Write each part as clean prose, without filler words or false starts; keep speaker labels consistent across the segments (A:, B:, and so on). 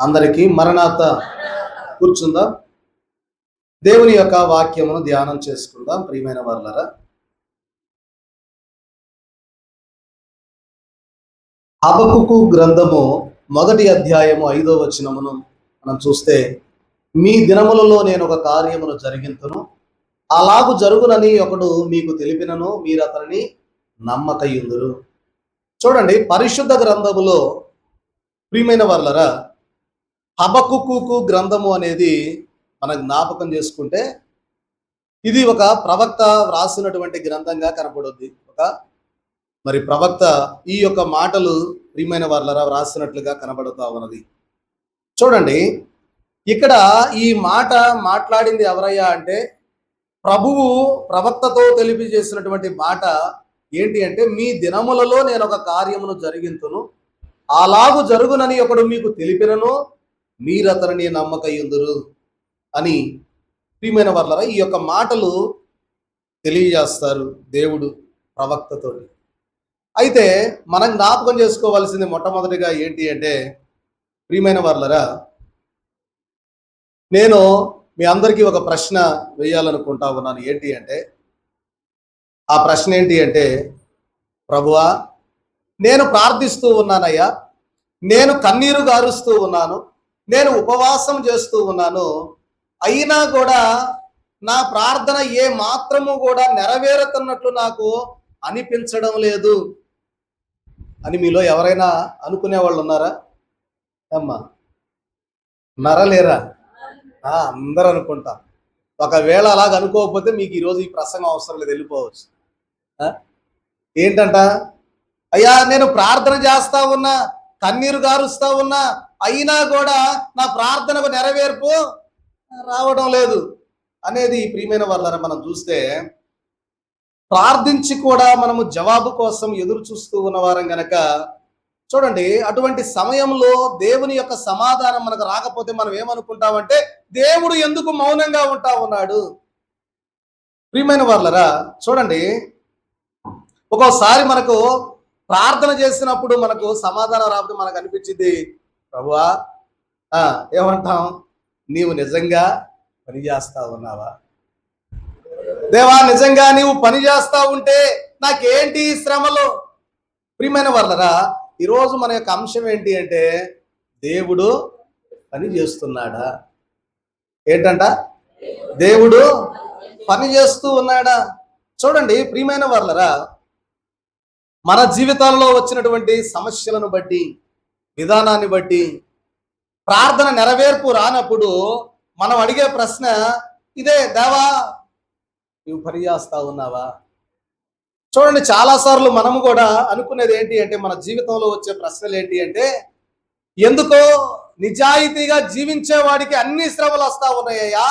A: అందరికీ మరణాత. కూర్చుందాం. దేవుని యొక్క వాక్యమును ధ్యానం చేసుకుందాం. ప్రియమైన వారలారా, హబక్కూకు గ్రంథము 1వ అధ్యాయము 5వ వచనమును మనం చూస్తే, మీ దినములలో నేను ఒక కార్యమును జరిగింతును, అలాగు జరుగునని ఒకడు మీకు తెలిపినను మీరు అతనిని నమ్మకయుందురు. చూడండి, పరిశుద్ధ గ్రంథములో ప్రియమైన వారలారా, హబక్కూకు గ్రంథము అనేది మనం జ్ఞాపకం చేసుకుంటే ఇది ఒక ప్రవక్త వ్రాసినటువంటి గ్రంథంగా కనపడుద్ది. మరి ప్రవక్త ఈ యొక్క మాటలు ప్రియమైన వారలారా వ్రాసినట్లుగా కనబడుతూ ఉన్నది. చూడండి, ఇక్కడ ఈ మాట మాట్లాడింది ఎవరయ్యా అంటే, ప్రభువు ప్రవక్తతో తెలియజేసినటువంటి మాట ఏంటి అంటే, మీ దినములలో నేను ఒక కార్యమును జరిగింతును, అలాగు జరుగునని ఒకడు మీకు తెలిపినను మీరు అతనిని నమ్మకయుందురు అని ప్రియమైన వారలారా ఈ యొక్క మాటలు తెలియజేస్తారు దేవుడు ప్రవక్తతో. అయితే మనం జ్ఞాపకం చేసుకోవాల్సింది మొట్టమొదటిగా ఏంటి అంటే, ప్రియమైన వారలారా, నేను మీ అందరికీ ఒక ప్రశ్న వేయాలనుకుంటా ఉన్నాను. ఏంటి అంటే, ఆ ప్రశ్న ఏంటి అంటే, ప్రభువా, నేను ప్రార్థిస్తూ ఉన్నానయ్యా, నేను కన్నీరు గారుస్తూ ఉన్నాను, నేను ఉపవాసం చేస్తూ ఉన్నాను, అయినా కూడా నా ప్రార్థన ఏ మాత్రము కూడా నెరవేరుతున్నట్లు నాకు అనిపించడం లేదు అని మీలో ఎవరైనా అనుకునే వాళ్ళు ఉన్నారా? అమ్మా, ఉన్నారా లేరా? అందరూ అనుకుంటా. ఒకవేళ అలాగ అనుకోకపోతే మీకు ఈరోజు ఈ ప్రసంగం అవసరం లేదు, వెళ్ళిపోవచ్చు. ఏంటంట, అయ్యా నేను ప్రార్థన చేస్తా ఉన్నా, కన్నీరు గారుస్తా ఉన్నా, అయినా కూడా నా ప్రార్థనకు నెరవేర్పు రావడం లేదు అనేది ప్రియమైన వారలారా మనం చూస్తే, ప్రార్థించి కూడా మనము జవాబు కోసం ఎదురు చూస్తూ ఉన్నవారం గనక చూడండి, అటువంటి సమయంలో దేవుని యొక్క సమాధానం మనకు రాకపోతే మనం ఏమనుకుంటామంటే, దేవుడు ఎందుకు మౌనంగా ఉంటా ఉన్నాడు. ప్రియమైన వారలారా చూడండి, ఒక్కోసారి మనకు ప్రార్థన చేసినప్పుడు మనకు సమాధానం రాకపోతే మనకు అనిపించింది, ప్రభువా ఏమంటాం, నీవు నిజంగా పని చేస్తా ఉన్నావా? దేవా, నిజంగా నీవు పని చేస్తా ఉంటే నాకేంటి ఈ శ్రమలు? ప్రియమైన వారలారా, ఈరోజు మన యొక్క అంశం ఏంటి అంటే, దేవుడు పని చేస్తున్నాడా? ఏంటంట, దేవుడు పని చేస్తూ ఉన్నాడా? చూడండి ప్రియమైన వారలారా, మన జీవితాల్లో వచ్చినటువంటి సమస్యలను బట్టి, విధానాన్ని బట్టి ప్రార్థన నెరవేర్పు రానప్పుడు మనం అడిగే ప్రశ్న ఇదే, దేవా నువ్వు పని చేస్తా ఉన్నావా? చూడండి, చాలాసార్లు మనము కూడా అనుకునేది ఏంటి అంటే, మన జీవితంలో వచ్చే ప్రశ్నలు ఏంటి అంటే, ఎందుకో నిజాయితీగా జీవించే వాడికి అన్ని శ్రమలు వస్తా ఉన్నాయ్యా.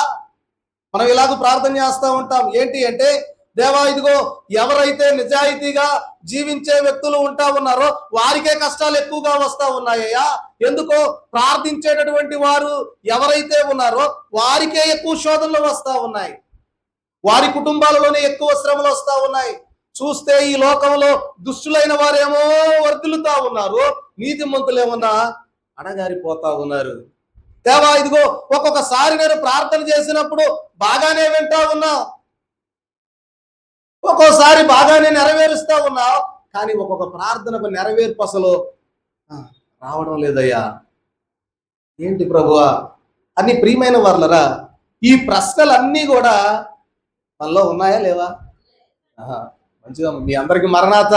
A: మనం ఇలాగ ప్రార్థన చేస్తూ ఉంటాం. ఏంటి అంటే, దేవా ఇదిగో ఎవరైతే నిజాయితీగా జీవించే వ్యక్తులు ఉంటా ఉన్నారో వారికే కష్టాలు ఎక్కువగా వస్తా ఉన్నాయ్యా. ఎందుకో ప్రార్థించేటటువంటి వారు ఎవరైతే ఉన్నారో వారికే ఎక్కువ శోధనలు వస్తా ఉన్నాయి, వారి కుటుంబాలలోనే ఎక్కువ శ్రమలు వస్తా ఉన్నాయి. చూస్తే ఈ లోకంలో దుష్టులైన వారేమో వర్ధిల్లుతా ఉన్నారు, నీతిమంతులు ఏమన్నా అడగారిపోతా ఉన్నారు. దేవా ఇదిగో ఒక్కొక్కసారి నేను ప్రార్థన చేసినప్పుడు బాగానే వింటా ఉన్నా, ఒక్కోసారి బాగానే నెరవేరుస్తా ఉన్నా, కానీ ఒక్కొక్క ప్రార్థనకు నెరవేర్పు అసలు రావడం లేదయ్యా. ఏంటి ప్రభువా అని ప్రియమైన వారలారా ఈ ప్రశ్నలన్నీ కూడా మనలో ఉన్నాయా లేవా? మంచిగా, మీ అందరికి మరణాత,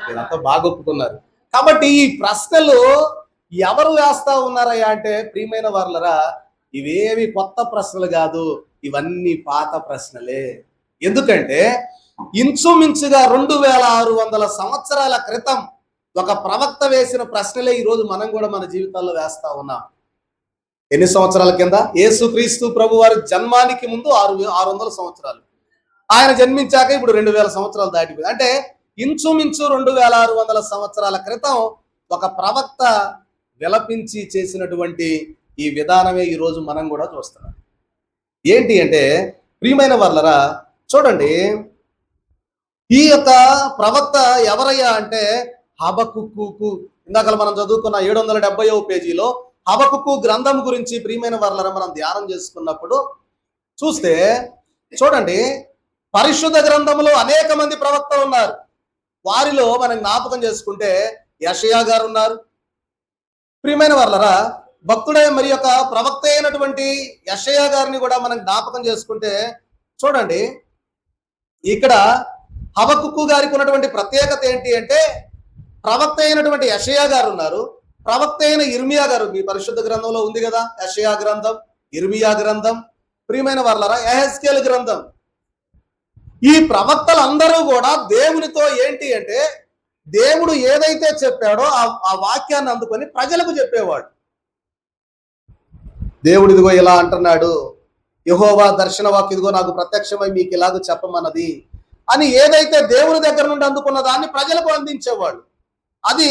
A: మీరంతా బాగా ఒప్పుకున్నారు. కాబట్టి ఈ ప్రశ్నలు ఎవరు వేస్తా ఉన్నారయ్యా అంటే, ప్రియమైన వారలారా ఇవేవి కొత్త ప్రశ్నలు కాదు, ఇవన్నీ పాత ప్రశ్నలే. ఎందుకంటే ఇంచుమించుగా 2600 సంవత్సరాల క్రితం ఒక ప్రవక్త వేసిన ప్రశ్నలే ఈరోజు మనం కూడా మన జీవితాల్లో వేస్తా ఉన్నాం. ఎన్ని సంవత్సరాల కింద? యేసుక్రీస్తు ప్రభు వారి జన్మానికి ముందు 600 సంవత్సరాలు, ఆయన జన్మించాక ఇప్పుడు 2000 సంవత్సరాలు దాటిపోయింది. అంటే ఇంచుమించు 2600 సంవత్సరాల క్రితం ఒక ప్రవక్త విలపించి చేసినటువంటి ఈ విధానమే ఈరోజు మనం కూడా చూస్తున్నాం. ఏంటి అంటే, ప్రియమైన వారలారా చూడండి, ఈ యొక్క ప్రవక్త ఎవరయ్యా అంటే హబకుక్కుకు ఇందాక మనం చదువుకున్న 770వ పేజీలో హబకుక్కు గ్రంథం గురించి ప్రియమైన వారలారా మనం ధ్యానం చేసుకున్నప్పుడు చూస్తే చూడండి, పరిశుద్ధ గ్రంథంలో అనేక మంది ప్రవక్తలు ఉన్నారు. వారిలో మనం జ్ఞాపకం చేసుకుంటే యెషయా గారు ఉన్నారు. ప్రియమైన వారలారా, భక్తుడే మరి యొక్క ప్రవక్త అయినటువంటి యెషయా గారిని కూడా మనం జ్ఞాపకం చేసుకుంటే చూడండి, ఇక్కడ హబకుక్కు గారికి ఉన్నటువంటి ప్రత్యేకత ఏంటి అంటే, ప్రవక్త అయినటువంటి యెషయా గారు ఉన్నారు, ప్రవక్త అయిన ఇర్మియా గారు. మీ పరిశుద్ధ గ్రంథంలో ఉంది కదా, యెషయా గ్రంథం, ఇర్మియా గ్రంథం, ప్రియమైన వారలారా యెహెజ్కేలు గ్రంథం. ఈ ప్రవక్తలందరూ కూడా దేవునితో ఏంటి అంటే, దేవుడు ఏదైతే చెప్పాడో ఆ వాక్యాన్ని అందుకొని ప్రజలకు చెప్పేవాడు. దేవుడు ఇదిగో ఇలా అంటున్నాడు, యెహోవా దర్శన వాక్కు ఇదిగో నాకు ప్రత్యక్షమై మీకు ఇలాగ చెప్పమన్నది అని ఏదైతే దేవుని దగ్గర నుండి అందుకున్న దాన్ని ప్రజలకు అందించేవాడు. అది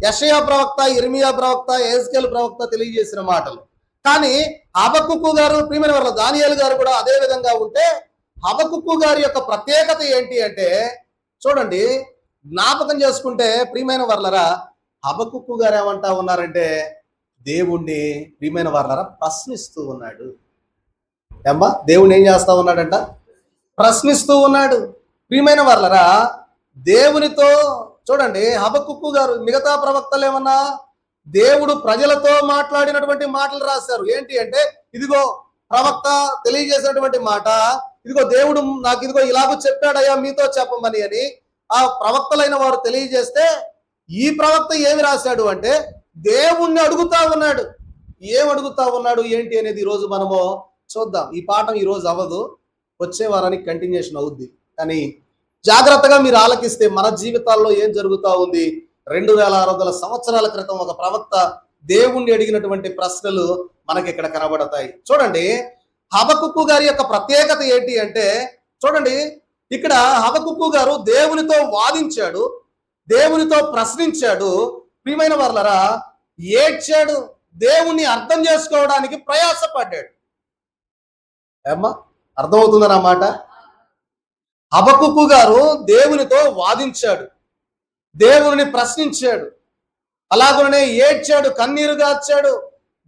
A: యెషయా ప్రవక్త, ఇర్మియా ప్రవక్త, యెహెజ్కేలు ప్రవక్త తెలియజేసిన మాటలు. కానీ హబకుక్కు గారు, ప్రియమైన వారు దానియేలు గారు కూడా అదే విధంగా ఉంటే, హబకుక్కు గారి యొక్క ప్రత్యేకత ఏంటి అంటే చూడండి, జ్ఞాపకం చేసుకుంటే ప్రియమైన వర్లరా, హబకుక్కు గారు ఏమంటా ఉన్నారంటే దేవుణ్ణి ప్రియమైన వర్లరా ప్రశ్నిస్తూ ఉన్నాడు. ఏమ్మా, దేవుణ్ణి ఏం చేస్తా ఉన్నాడంట? ప్రశ్నిస్తూ ఉన్నాడు. ప్రియమైన వర్లరా, దేవునితో చూడండి, హబకుక్కు గారు, మిగతా ప్రవక్తలు ఏమన్నా దేవుడు ప్రజలతో మాట్లాడినటువంటి మాటలు రాశారు. ఏంటి అంటే, ఇదిగో ప్రవక్త తెలియజేసినటువంటి మాట, ఇదిగో దేవుడు నాకు ఇదిగో ఇలాగ చెప్పాడయ్యా మీతో చెప్పమని అని ఆ ప్రవక్తలైన వారు తెలియజేస్తే, ఈ ప్రవక్త ఏమి రాశాడు అంటే దేవుణ్ణి అడుగుతా ఉన్నాడు. ఏం అడుగుతా ఉన్నాడు ఏంటి అనేది ఈరోజు మనము చూద్దాం. ఈ పాఠం ఈరోజు అవ్వదు, వచ్చే వారానికి కంటిన్యూషన్ అవుద్ది. కానీ జాగ్రత్తగా మీరు ఆలకిస్తే మన జీవితాల్లో ఏం జరుగుతూ ఉంది, 2600 సంవత్సరాల క్రితం ఒక ప్రవక్త దేవుణ్ణి అడిగినటువంటి ప్రశ్నలు మనకి ఇక్కడ కనబడతాయి. చూడండి, హబకుక్కు గారి యొక్క ప్రత్యేకత ఏంటి అంటే చూడండి, ఇక్కడ హబకుక్కు గారు దేవునితో వాదించాడు, దేవునితో ప్రశ్నించాడు, ప్రియమైన వారలారా ఏడ్చాడు, దేవుణ్ణి అర్థం చేసుకోవడానికి ప్రయాసపడ్డాడు. ఏమ్మా, అర్థమవుతుందన్న మాట? హబకుక్కు గారు దేవునితో వాదించాడు, దేవుని ప్రశ్నించాడు, అలాగనే ఏడ్చాడు, కన్నీరు గార్చాడు,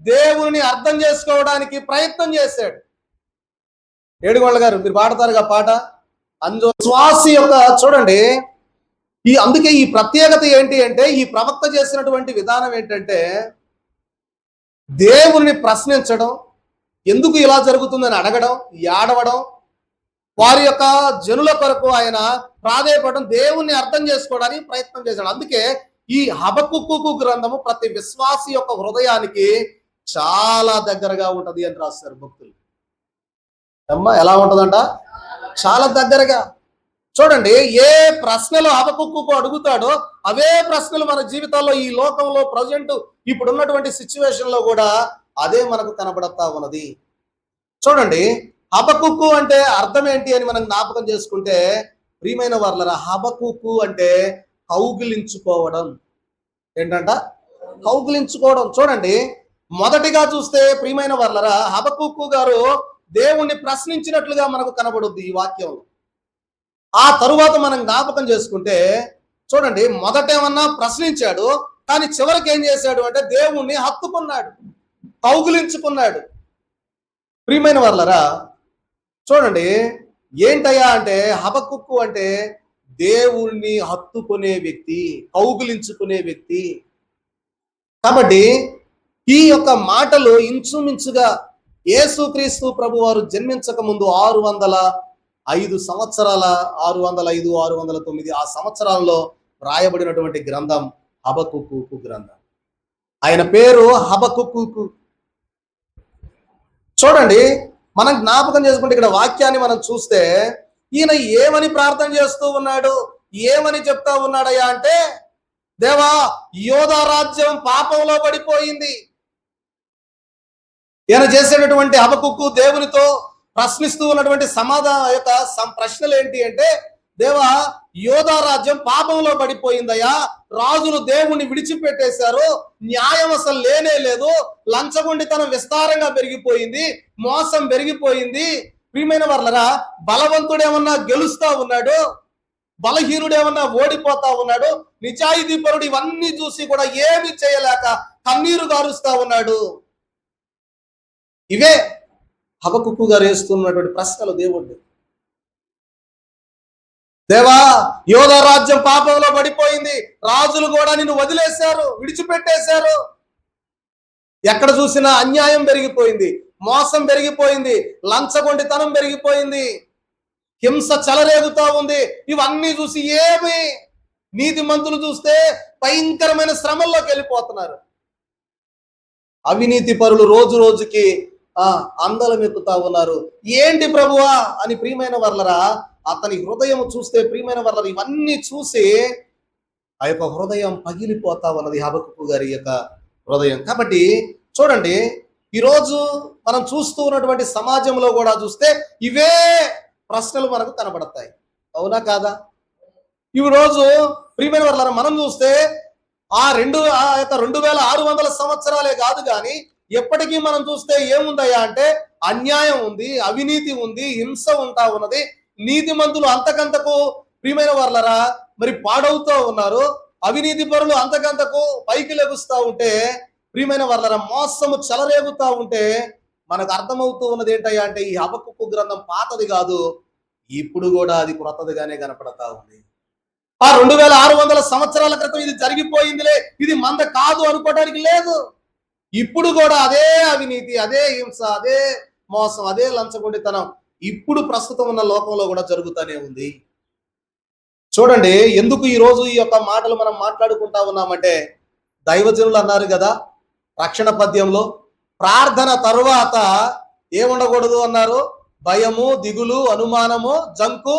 A: దేవుని అర్థం చేసుకోవడానికి ప్రయత్నం చేశాడు. ఏడుగోళ్ళ గారు మీరు పాడతారుగా పాట, శ్వాసి యొక్క చూడండి, అందుకే ఈ ప్రత్యేకత ఏంటి అంటే, ఈ ప్రవక్త చేసినటువంటి విధానం ఏంటంటే దేవుని ప్రశ్నించడం, ఎందుకు ఇలా జరుగుతుందని అడగడం, ఏడవడం, వారి యొక్క జనుల కొరకు ఆయన ప్రాధేయపడడం, దేవుణ్ణి అర్థం చేసుకోవడానికి ప్రయత్నం చేశాడు. అందుకే ఈ హబకుక్కు గ్రంథము ప్రతి విశ్వాసి యొక్క హృదయానికి చాలా దగ్గరగా ఉంటది అని రాస్తారు భక్తులు. అమ్మ, ఎలా ఉంటదంట? చాలా దగ్గరగా. చూడండి, ఏ ప్రశ్నలు హబకుక్కు అడుగుతాడో అవే ప్రశ్నలు మన జీవితాల్లో ఈ లోకంలో ప్రజెంట్ ఇప్పుడున్నటువంటి సిచ్యువేషన్ లో కూడా అదే మనకు కనబడతా ఉన్నది. చూడండి, హబకుక్కు అంటే అర్థం ఏంటి అని మనం జ్ఞాపకం చేసుకుంటే ప్రియమైన వారలారా, హబకుక్కు అంటే కౌగిలించుకోవడం. ఏంటంట? కౌగిలించుకోవడం. చూడండి, మొదటిగా చూస్తే ప్రియమైన వారలారా, హబకుక్కు గారు దేవుణ్ణి ప్రశ్నించినట్లుగా మనకు కనబడుద్ది ఈ వాక్యంలో. ఆ తరువాత మనం జ్ఞాపకం చేసుకుంటే చూడండి, మొదటేమన్నా ప్రశ్నించాడు, కానీ చివరికి ఏం చేశాడు అంటే దేవుణ్ణి హత్తుకున్నాడు, కౌగిలించుకున్నాడు. ప్రియమైన వారలారా చూడండి, ఏంటయ్యా అంటే హబకుక్కు అంటే దేవుణ్ణి హత్తుకునే వ్యక్తి, కౌగిలించుకునే వ్యక్తి. కాబట్టి ఈ యొక్క మాటలు ఇంచుమించుగా యేసుక్రీస్తు ప్రభు వారు జన్మించక ముందు 605 సంవత్సరాల 605, 609 ఆ సంవత్సరాల్లో రాయబడినటువంటి గ్రంథం హబకుక్కు గ్రంథం. ఆయన పేరు హబకుక్కు. చూడండి, మనం జ్ఞాపకం చేసుకుంటే ఇక్కడ వాక్యాన్ని మనం చూస్తే ఈయన ఏమని ప్రార్థన చేస్తూ ఉన్నాడు, ఏమని చెప్తా ఉన్నాడయ్యా అంటే, దేవా యోధా రాజ్యం పాపంలో పడిపోయింది. ఈయన చేసేటటువంటి హబకుక్కు దేవునితో ప్రశ్నిస్తూ ఉన్నటువంటి ప్రశ్నలు ఏంటి అంటే, దేవా యోధా రాజ్యం పాపంలో పడిపోయిందయ్యా, రాజులు దేవుణ్ణి విడిచిపెట్టేశారు, న్యాయం అసలు లేనే లేదు, లంచగొండితనం విస్తారంగా పెరిగిపోయింది, మోసం పెరిగిపోయింది. ప్రియమైన వారలారా, బలవంతుడేమన్నా గెలుస్తా ఉన్నాడు, బలహీనుడేమన్నా ఓడిపోతా ఉన్నాడు, నిజాయితీ పరుడు ఇవన్నీ చూసి కూడా ఏమి చేయలేక కన్నీరు గారుస్తా ఉన్నాడు. ఇవే హబకుక్కు గారు వేస్తున్నటువంటి ప్రశ్నలు దేవుడు. దేవా, యోధా రాజ్యం పాపంలో పడిపోయింది, రాజులు కూడా నిన్ను వదిలేశారు, విడిచిపెట్టేశారు. ఎక్కడ చూసినా అన్యాయం పెరిగిపోయింది, మోసం పెరిగిపోయింది, లంచగొండితనం పెరిగిపోయింది, హింస చెలరేగుతా ఉంది. ఇవన్నీ చూసి ఏమి, నీతిమంతులు చూస్తే భయంకరమైన శ్రమల్లోకి వెళ్ళిపోతున్నారు. అవినీతి పరులు రోజు రోజుకి అందలం ఎక్కుతా ఉన్నారు. ఏంటి ప్రభువా అని ప్రియమైన వర్లరా, అతని హృదయం చూస్తే ప్రియమైన వర్లరా, ఇవన్నీ చూసి ఆ యొక్క హృదయం పగిలిపోతా ఉన్నది హబకుక్కు గారి యొక్క హృదయం. కాబట్టి చూడండి, ఈరోజు మనం చూస్తూ ఉన్నటువంటి సమాజంలో కూడా చూస్తే ఇవే ప్రశ్నలు మనకు కనబడతాయి. అవునా కాదా? ఈ రోజు ప్రియమైన వర్లరా, మనం చూస్తే ఆ యొక్క 2600 సంవత్సరాలే కాదు కానీ ఎప్పటికీ మనం చూస్తే ఏముందయ్యా అంటే అన్యాయం ఉంది, అవినీతి ఉంది, హింస ఉంటా ఉన్నది. నీతిమంతులు అంతకంతకు ప్రియమైన వర్లరా మరి పాడవుతూ ఉన్నారు. అవినీతి పరులు అంతకంతకు పైకి లెగుస్తూ ఉంటే ప్రియమైన వర్లరా మోసము చెలరేగుతూ ఉంటే మనకు అర్థమవుతూ ఉన్నది ఏంటయ్యా అంటే ఈ హబకుక్కు గ్రంథం పాతది కాదు, ఇప్పుడు కూడా అది క్రొత్తదిగానే కనపడతా ఉంది. ఆ 2600 సంవత్సరాల క్రితం ఇది జరిగిపోయిందిలే, ఇది మంద కాదు అనుకోవడానికి లేదు. ఇప్పుడు కూడా అదే అవినీతి, అదే హింస, అదే మోసం, అదే లంచగొండితనం ఇప్పుడు ప్రస్తుతం ఉన్న లోకంలో కూడా జరుగుతూనే ఉంది. చూడండి, ఎందుకు ఈ రోజు ఈ యొక్క మాటలు మనం మాట్లాడుకుంటా ఉన్నామంటే దైవజనులు అన్నారు కదా రక్షణ పద్యంలో, ప్రార్థన తరువాత ఏముండకూడదు అన్నారు? భయము, దిగులు, అనుమానము, జంకు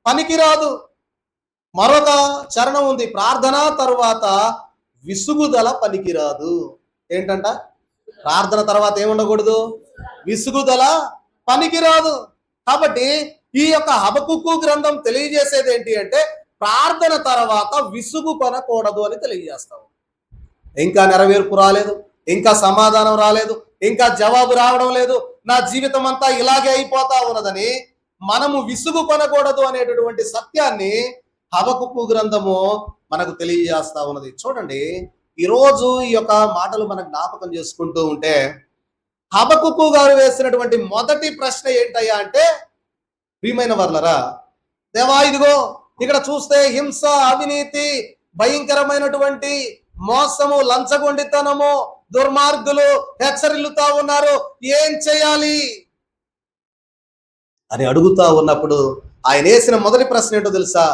A: పనికిరాదు. మరొక చరణం ఉంది, ప్రార్థన తరువాత విసుగుదల పనికిరాదు. ఏంటంట? ప్రార్థన తర్వాత ఏముండకూడదు? విసుగుదల పనికిరాదు. కాబట్టి ఈ యొక్క హబకుక్కు గ్రంథం తెలియజేసేది ఏంటి అంటే ప్రార్థన తర్వాత విసుగు పనకూడదు అని తెలియజేస్తాము. ఇంకా నెరవేర్పు రాలేదు, ఇంకా సమాధానం రాలేదు, ఇంకా జవాబు రావడం లేదు, నా జీవితం అంతా ఇలాగే అయిపోతా ఉన్నదని మనము విసుగు పనకూడదు అనేటటువంటి సత్యాన్ని హబకుక్కు గ్రంథము మనకు తెలియజేస్తా ఉన్నది. చూడండి, ఈరోజు ఈ యొక్క మాటలు మనకు జ్ఞాపకం చేసుకుంటూ ఉంటే హబకుక్కు గారు వేసినటువంటి మొదటి ప్రశ్న ఏంటయ్యా అంటే ప్రియమైన వర్లరా, దేవా ఇదిగో ఇక్కడ చూస్తే హింస, అవినీతి, భయంకరమైనటువంటి మోసము, లంచగొండితనము, దుర్మార్గులు హెచ్చరిల్లుతా ఉన్నారు, ఏం చేయాలి అని అడుగుతా ఉన్నప్పుడు ఆయన వేసిన మొదటి ప్రశ్న ఏంటో తెలుసా?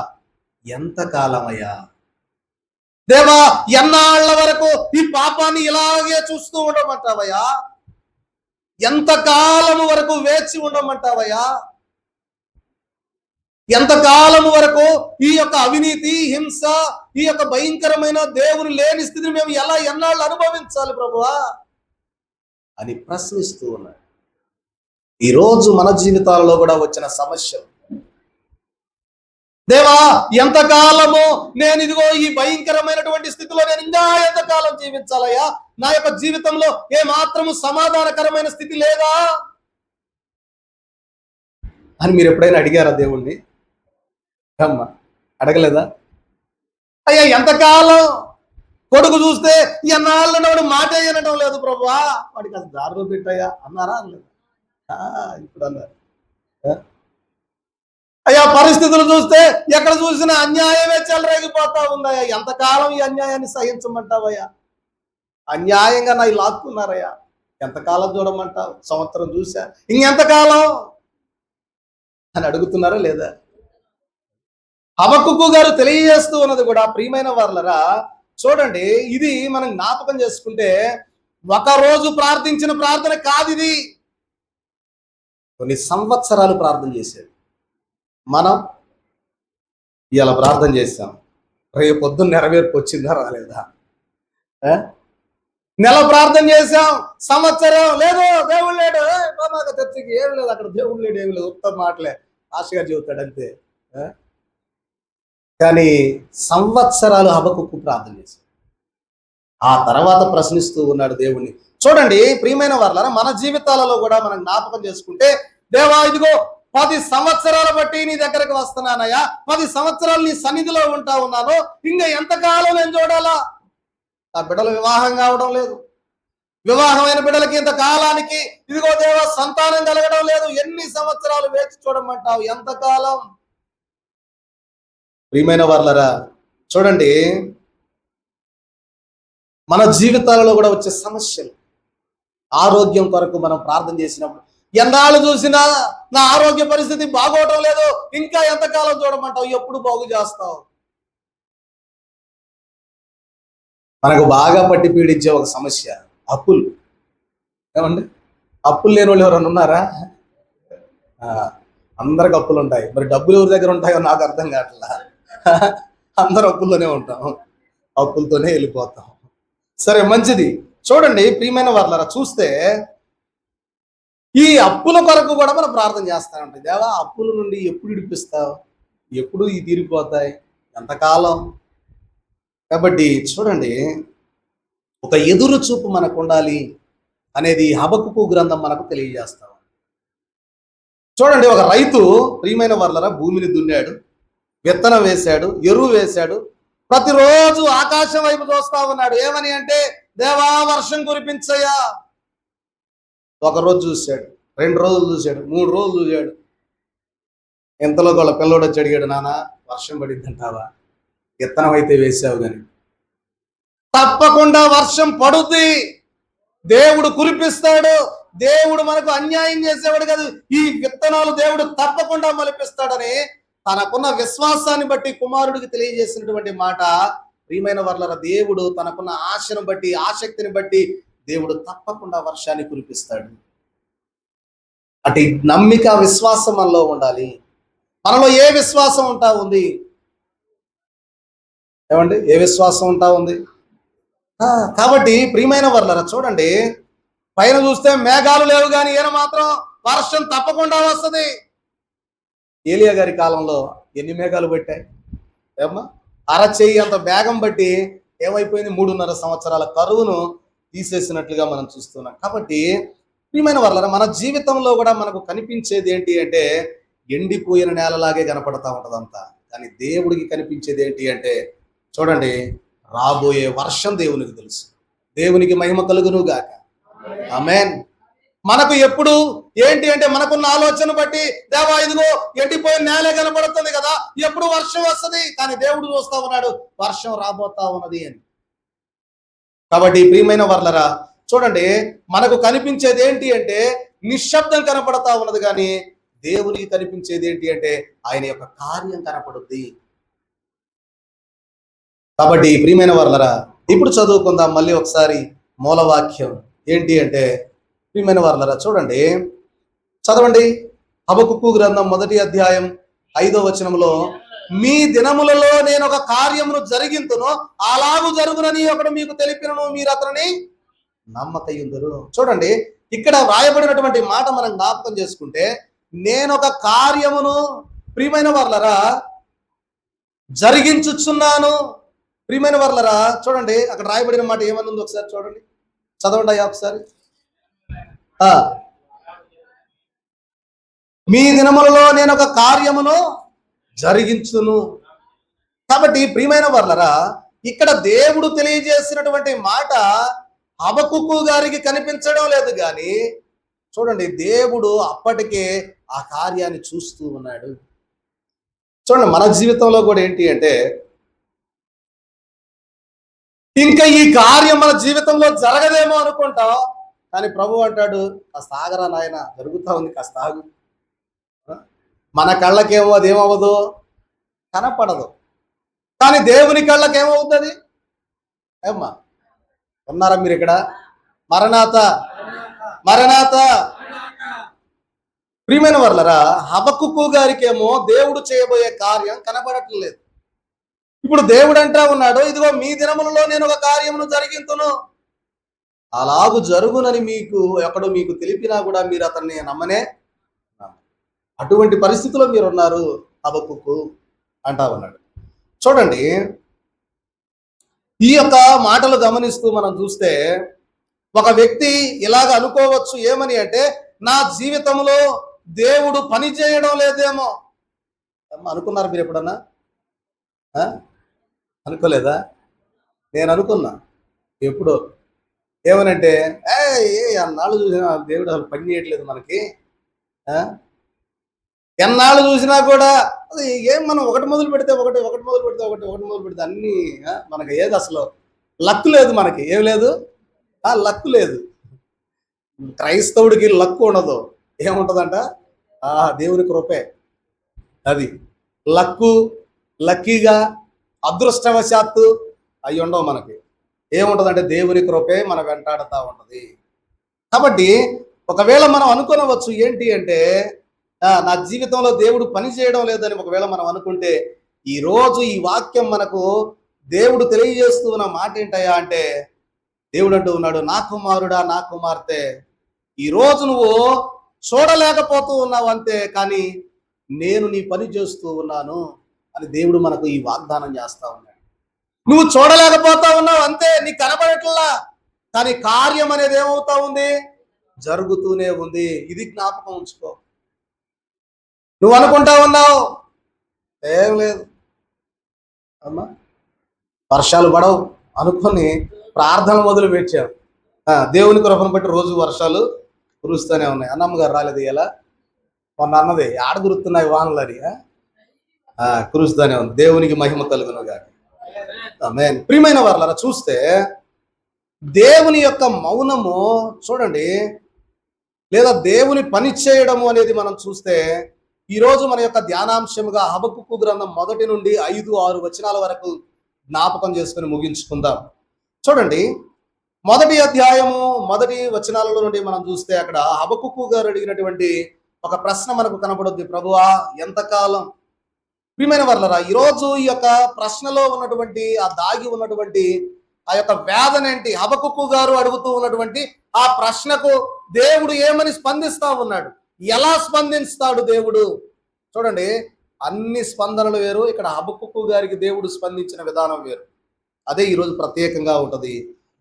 A: ఎంతకాలమయ్యా దేవా, ఎన్నాళ్ల వరకు ఈ పాపాన్ని ఇలాగే చూస్తూ ఉండమంటావయ్యా? ఎంతకాలము వరకు వేచి ఉండమంటావయ్యా? ఎంతకాలము వరకు ఈ యొక్క అవినీతి, హింస, ఈ యొక్క భయంకరమైన దేవుని లేని స్థితిని మేము ఎన్నాళ్ళు అనుభవించాలి ప్రభువా అని ప్రశ్నిస్తూ ఉన్నాడు. ఈరోజు మన జీవితాలలో కూడా వచ్చిన సమస్యలు, దేవా ఎంతకాలము నేను ఇదిగో ఈ భయంకరమైనటువంటి స్థితిలో నేను ఇంకా ఎంతకాలం జీవించాలయ్యా? నా యొక్క జీవితంలో ఏ మాత్రము సమాధానకరమైన స్థితి లేదా అని మీరు ఎప్పుడైనా అడిగారా దేవుణ్ణి? అమ్మా అడగలేదా? అయ్యా ఎంతకాలం? కొడుకు చూస్తే ఎన్నాళ్ళు వాడు మాట వినడం లేదు ప్రభువా, వాడికి అది దారిలో పెట్టాయా అన్నారా? అనలేదు. ఇప్పుడు అన్నారు. అయ్యా పరిస్థితులు చూస్తే ఎక్కడ చూసినా అన్యాయమే చెలరేగిపోతా ఉందయ్యా, ఎంతకాలం ఈ అన్యాయాన్ని సహించమంటావయ్యా? అన్యాయంగా నా లాక్కున్నారయ్యా, ఎంతకాలం చూడమంటావు? సంవత్సరం చూసా, ఇంకెంతకాలం అని అడుగుతున్నారా లేదా? హబకుక్కు గారు తెలియజేస్తూ ఉన్నది కూడా ప్రియమైన వర్లరా చూడండి, ఇది మనం జ్ఞాపకం చేసుకుంటే ఒకరోజు ప్రార్థించిన ప్రార్థన కాదు ఇది, కొన్ని సంవత్సరాలు ప్రార్థన చేశాడు. మనం ఇలా ప్రార్థన చేస్తాం, రేపు పొద్దున్న నెరవేర్పు వచ్చిందా రాలేదా? నెల ప్రార్థన చేశాం, సంవత్సరం లేదు, దేవుడు లేడు, చర్చకి ఏం లేదు, అక్కడ దేవుడు లేడు, ఏమి లేదు, ఉత్తమ మాటలే ఆశగా చెబుతాడు అంతే. కానీ సంవత్సరాలు హబకుక్కు ప్రార్థన చేశాడు. ఆ తర్వాత ప్రశ్నిస్తూ ఉన్నాడు దేవుణ్ణి. చూడండి ప్రియమైన వర్లారా, మన జీవితాలలో కూడా మనం జ్ఞాపకం చేసుకుంటే దేవా ఇదిగో 10 సంవత్సరాల బట్టి నీ దగ్గరకు వస్తున్నానయ్యా, 10 సంవత్సరాలు నీ సన్నిధిలో ఉంటా ఉన్నాను, ఇంకా ఎంతకాలం నేను చూడాలా? ఆ బిడ్డలు వివాహం కావడం లేదు, వివాహమైన బిడ్డలకి ఇంత కాలానికి ఇదిగో దేవ సంతానం కలగడం లేదు. ఎన్ని సంవత్సరాలు వేచి చూడమంటావు? ఎంతకాలం? ప్రియమైన వారలారా, చూడండి, మన జీవితాలలో కూడా వచ్చే సమస్యలు, ఆరోగ్యం కొరకు మనం ప్రార్థన చేసినప్పుడు ఎన్నాళ్ళు చూసినా నా ఆరోగ్య పరిస్థితి బాగోవటం లేదు, ఇంకా ఎంతకాలం చూడమంటావు? ఎప్పుడు బాగు చేస్తావు? మనకు బాగా పట్టి పీడించే ఒక సమస్య అప్పులు. ఏమండి, అప్పులు లేని వాళ్ళు ఎవరైనా ఉన్నారా? అందరికి అప్పులు ఉంటాయి. మరి డబ్బులు ఎవరి దగ్గర ఉంటాయో నాకు అర్థం కావట్లా. అందరూ అప్పుల్లోనే ఉంటాం, అప్పులతోనే వెళ్ళిపోతాం. సరే, మంచిది. చూడండి ప్రియమైన వారలారా, చూస్తే ఈ అప్పుల కొరకు కూడా మనం ప్రార్థన చేస్తా ఉంటాం. దేవా, అప్పుల నుండి ఎప్పుడు విడిపిస్తావు? ఎప్పుడు ఈ తీరిపోతాయి? ఎంతకాలం? కాబట్టి చూడండి, ఒక ఎదురు చూపు మనకు ఉండాలి అనేది హబక్కూకు గ్రంథం మనకు తెలియజేస్తాం. చూడండి, ఒక రైతు ప్రియమైన వారలారా భూమిని దున్నాడు, విత్తనం వేశాడు, ఎరువు వేశాడు, ప్రతిరోజు ఆకాశం వైపు చూస్తా ఉన్నాడు. ఏమని అంటే, దేవా వర్షం కురిపించయ్యా. ఒక రోజు చూశాడు, 2 రోజులు చూశాడు, 3 రోజులు చూశాడు. ఇంతలో వాళ్ళ పిల్లోడు వచ్చి అడిగాడు, నాన్న వర్షం పడింది అంటావా? విత్తనం అయితే వేసావు కానీ. తప్పకుండా వర్షం పడుద్ది, దేవుడు కురిపిస్తాడు. దేవుడు మనకు అన్యాయం చేసేవాడు కాదు. ఈ విత్తనాలు దేవుడు తప్పకుండా మొలిపిస్తాడని తనకున్న విశ్వాసాన్ని బట్టి కుమారుడికి తెలియజేసినటువంటి మాట. ప్రియమైన వారలారా, దేవుడు తనకున్న ఆశను బట్టి, ఆసక్తిని బట్టి దేవుడు తప్పకుండా వర్షాన్ని కురిపిస్తాడు. అటు నమ్మిక, విశ్వాసం మనలో ఉండాలి. మనలో ఏ విశ్వాసం ఉంటా ఉంది? ఏమండి, ఏ విశ్వాసం ఉంటా ఉంది? కాబట్టి ప్రియమైన వారలారా, చూడండి, పైన చూస్తే మేఘాలు లేవు కానీ ఈయన మాత్రం వర్షం తప్పకుండా వస్తుంది. ఏలియా గారి కాలంలో ఎన్ని మేఘాలు పట్టాయి? ఏమ్మా, అరచేయి అంత వేగం బట్టి ఏమైపోయింది? 3.5 సంవత్సరాల కరువును తీసేసినట్లుగా మనం చూస్తున్నాం. కాబట్టి ప్రియమైన వారలారా, మన జీవితంలో కూడా మనకు కనిపించేది ఏంటి అంటే ఎండిపోయిన నేలలాగే కనపడతా ఉంటది అంతా. కానీ దేవుడికి కనిపించేది ఏంటి అంటే, చూడండి, రాబోయే వర్షం దేవునికి తెలుసు. దేవునికి మహిమ కలుగును గాక. ఆమేన్. మనకు ఎప్పుడు ఏంటి అంటే, మనకున్న ఆలోచన బట్టి, దేవా ఇదిగో ఎండిపోయిన నేలే కనపడుతుంది కదా, ఎప్పుడు వర్షం వస్తుంది? కానీ దేవుడు చూస్తా ఉన్నాడు వర్షం రాబోతా ఉన్నది అని. కాబట్టి ప్రియమైన వారలారా, చూడండి, మనకు కనిపించేది ఏంటి అంటే నిశ్శబ్దం కనపడతా ఉన్నది, కానీ దేవునికి కనిపించేది ఏంటి అంటే ఆయన యొక్క కార్యం కనపడుద్ది. కాబట్టి ప్రియమైన వారలారా, ఇప్పుడు చదువుకుందాం మళ్ళీ ఒకసారి మూలవాక్యం ఏంటి అంటే, ప్రియమైన వారలారా చూడండి, చదవండి. హబక్కూకు గ్రంథం 1వ అధ్యాయం 5వ వచనంలో, మీ దినములలో నేను ఒక కార్యమును జరిగింతును, అలాగు జరుగునని ఒకడు మీకు తెలిపినను, మీరు అతనిని నమ్మకయుందురు. చూడండి, ఇక్కడ వ్రాయబడినటువంటి మాట మనం జ్ఞాపకం చేసుకుంటే, నేనొక కార్యమును ప్రియమైన వారలారా జరిగించుచున్నాను. ప్రియమైన వారలారా చూడండి, అక్కడ రాయబడిన మాట ఏమనుంది ఒకసారి చూడండి, చదవండి అయ్యా ఒకసారి. మీ దినములలో నేను ఒక కార్యమును జరిగించును. కాబట్టి ప్రియమైన వారలారా, ఇక్కడ దేవుడు తెలియజేసినటువంటి మాట హబక్కూకు గారికి కనిపించడం లేదు, కానీ చూడండి, దేవుడు అప్పటికే ఆ కార్యాన్ని చూస్తూ ఉన్నాడు. చూడండి, మన జీవితంలో కూడా ఏంటి అంటే, ఇంకా ఈ కార్యం మన జీవితంలో జరగదేమో అనుకుంటాం, కానీ ప్రభు అంటాడు, కాస్త ఆగరా నాయన, జరుగుతా ఉంది, కాస్త ఆగు. మన కళ్ళకేమో అదేమవ్వదు, కనపడదు, కానీ దేవుని కళ్ళకి ఏమవుతుంది? ఏమ్మా, ఉన్నారా మీరు ఇక్కడ? మరణాత, మరణాత. ప్రియమైన వారలారా, హబక్కూకు గారికి ఏమో దేవుడు చేయబోయే కార్యం కనబడట్లేదు. ఇప్పుడు దేవుడు అంటా ఉన్నాడు, ఇదిగో మీ దినములలో నేను ఒక కార్యమును జరిగింతును, అలాగు జరుగునని మీకు ఎక్కడో మీకు తెలిపినా కూడా మీరు అతన్ని నమ్మనే. అటువంటి పరిస్థితిలో మీరు ఉన్నారు హబక్కూకు అంటా ఉన్నాడు. చూడండి, ఈ యొక్క మాటలు గమనిస్తూ మనం చూస్తే ఒక వ్యక్తి ఇలాగ అనుకోవచ్చు, ఏమని అంటే, నా జీవితంలో దేవుడు పని చేయడం లేదేమో అనుకున్నారు మీరు ఎప్పుడన్నా? అనుకోలేదా? నేను అనుకున్నా ఎప్పుడో. ఏమనంటే ఎన్నాళ్ళు చూసినా దేవుడు అసలు పని చేయట్లేదు మనకి, ఎన్నాళ్ళు చూసినా కూడా అది ఏం మనం ఒకటి మొదలు పెడితే ఒకటి మొదలు పెడితే ఒకటి మొదలు పెడితే అన్ని మనకి ఏది అసలు లక్కు లేదు, మనకి ఏం లేదు, లక్కు లేదు. క్రైస్తవుడికి లక్కు ఉండదు. ఏముంటదంట? దేవుని కృపే. అది లక్కు, లక్కీగా, అదృష్టవశాత్తు అవి ఉండవు మనకి. ఏముంటదంటే దేవుని కృపే మన వెంటాడుతూ ఉంటది. కాబట్టి ఒకవేళ మనం అనుకోనవచ్చు ఏంటి అంటే నా జీవితంలో దేవుడు పని చేయడం లేదని ఒకవేళ మనం అనుకుంటే, ఈరోజు ఈ వాక్యం మనకు దేవుడు తెలియజేస్తూ ఉన్న మాట ఏంటయ్యా అంటే, దేవుడు అంటూ ఉన్నాడు, నా కుమారుడా, నా కుమార్తె, ఈరోజు నువ్వు చూడలేకపోతూ ఉన్నావు అంతే, కానీ నేను నీ పని చేస్తూ ఉన్నాను అని దేవుడు మనకు ఈ వాగ్దానం చేస్తా ఉన్నాడు. నువ్వు చూడలేకపోతా ఉన్నావు అంతే, నీకు కనబడట్లా, కానీ కార్యం అనేది ఏమవుతా ఉంది? జరుగుతూనే ఉంది. ఇది జ్ఞాపకం ఉంచుకో. నువ్వు అనుకుంటా ఉన్నావు ఏం లేదు అమ్మా, వర్షాలు పడవు అనుకొని ప్రార్థన మొదలు పెట్టావు. దేవుని కృపను బట్టి రోజు వర్షాలు కురుస్తూనే ఉన్నాయి. అన్నమ్మ గారు రాలేదు ఇలా, మొన్న అన్నది ఆడ కురుస్తున్నాయి వానలు అని, కురుస్తూనే ఉంది. దేవునికి మహిమ కలుగును గాక. ఆమేన్. ప్రియమైన వారలారా, చూస్తే దేవుని యొక్క మౌనము చూడండి, లేదా దేవుని పని చేయడము అనేది మనం చూస్తే, ఈరోజు మన యొక్క ధ్యానాంశముగా హబక్కూకు గ్రంథం 1 నుండి 5-6 వచనాల వరకు జ్ఞాపకం చేసుకుని ముగించుకుందాం. చూడండి, 1వ అధ్యాయము 1 వచనాలలో నుండి మనం చూస్తే అక్కడ హబక్కూకు గారు అడిగినటువంటి ఒక ప్రశ్న మనకు కనపడుద్ది. ప్రభువా, ఎంతకాలం? ప్రియమైన వారలారా, ఈరోజు ఈ యొక్క ప్రశ్నలో ఉన్నటువంటి ఆ దాగి ఉన్నటువంటి ఆ యొక్క వేదన ఏంటి? హబక్కూకు గారు అడుగుతూ ఉన్నటువంటి ఆ ప్రశ్నకు దేవుడు ఏమని స్పందిస్తా ఉన్నాడు? ఎలా స్పందిస్తాడు దేవుడు? చూడండి, అన్ని స్పందనలు వేరు. ఇక్కడ హబక్కూకు గారికి దేవుడు స్పందించిన విధానం వేరు. అదే ఈరోజు ప్రత్యేకంగా ఉంటది.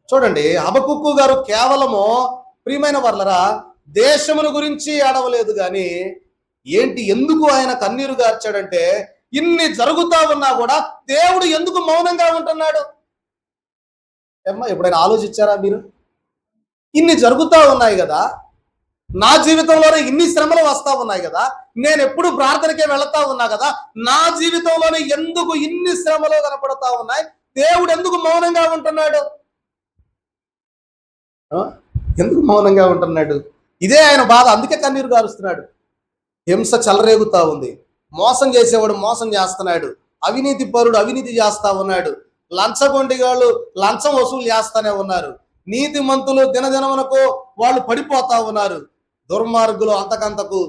A: చూడండి, హబక్కూకు గారు కేవలము ప్రియమైన వారలారా దేశముల గురించి ఆడవలేదు, కానీ ఏంటి, ఎందుకు ఆయన కన్నీరు గార్చాడంటే, ఇన్ని జరుగుతా ఉన్నా కూడా దేవుడు ఎందుకు మౌనంగా ఉంటున్నాడు? ఏమ్మా, ఎప్పుడైనా ఆలోచించారా మీరు? ఇన్ని జరుగుతూ ఉన్నాయి కదా, నా జీవితంలోనే ఇన్ని శ్రమలు వస్తా ఉన్నాయి కదా, నేను ఎప్పుడు ప్రార్థనకే వెళతా ఉన్నా కదా, నా జీవితంలోనే ఎందుకు ఇన్ని శ్రమలు కనపడతా ఉన్నాయి? దేవుడు ఎందుకు మౌనంగా ఉంటున్నాడు? ఎందుకు మౌనంగా ఉంటున్నాడు? ఇదే ఆయన బాధ. అందుకే కన్నీరు గారుస్తున్నాడు. హింస చెలరేగుతా ఉంది, మోసం చేసేవాడు మోసం చేస్తున్నాడు, అవినీతి పరుడు అవినీతి చేస్తా ఉన్నాడు, లంచగొండిగాళ్ళు లంచం వసూలు చేస్తానే ఉన్నారు, నీతి మంతులు దినదినమునకు వాళ్ళు పడిపోతా ఉన్నారు, దుర్మార్గులు అంతకంతకు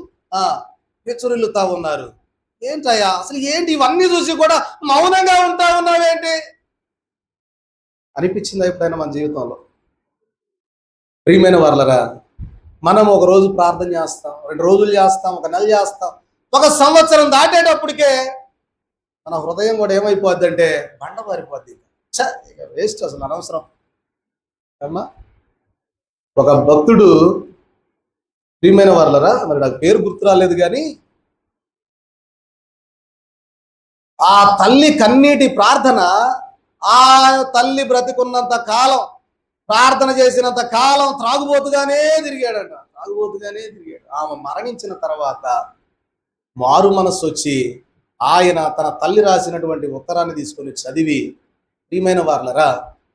A: హెచ్చరిల్లుతా ఉన్నారు. ఏంటయ్యా అసలు ఏంటి? ఇవన్నీ చూసి కూడా మౌనంగా ఉంటా ఉన్నావేంటి అనిపించిందా ఎప్పుడైనా మన జీవితంలో? ప్రియమైన వారలారా, మనం ఒక రోజు ప్రార్థన చేస్తాం, 2 రోజులు చేస్తాం, 1 నెల చేస్తాం, 1 సంవత్సరం దాటేటప్పటికే మన హృదయం కూడా ఏమైపోద్ది అంటే బండ పారిపోద్ది. ఇక వేస్ట్, అసలు అనవసరం అమ్మా. ఒక భక్తుడు, ప్రియమైన వారలారా, మరి నాకు పేరు గుర్తు రాలేదు, కానీ ఆ తల్లి కన్నీటి ప్రార్థన, ఆ తల్లి బ్రతికున్నంత కాలం, ప్రార్థన చేసినంత కాలం త్రాగుబోతుగానే తిరిగాడంట. ఆమె మరణించిన తర్వాత మారు మనస్సు వచ్చి ఆయన తన తల్లి రాసినటువంటి ఉత్తరాన్ని తీసుకొని చదివి, ప్రియమైన వారలారా,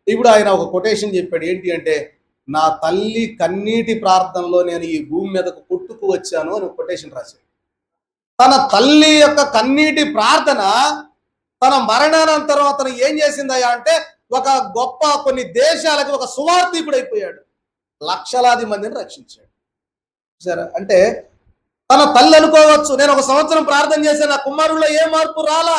A: ఇప్పుడు ఆయన ఒక కొటేషన్ చెప్పాడు. ఏంటి అంటే, నా తల్లి కన్నీటి ప్రార్థనలో నేను ఈ భూమి మీదకు పుట్టుకు వచ్చాను అని కొటేషన్ రాశాడు. తన తల్లి యొక్క కన్నీటి ప్రార్థన తన మరణానంతరం అతను ఏం చేసిందయ్యా అంటే, ఒక గొప్ప కొన్ని దేశాలకు ఒక సువార్థికుడు అయిపోయాడు, లక్షలాది మందిని రక్షించాడు. సరే, అంటే తన తల్లి అనుకోవచ్చు, నేను 1 సంవత్సరం ప్రార్థన చేశాను, నా కుమారుల్లో ఏ మార్పు రాలా,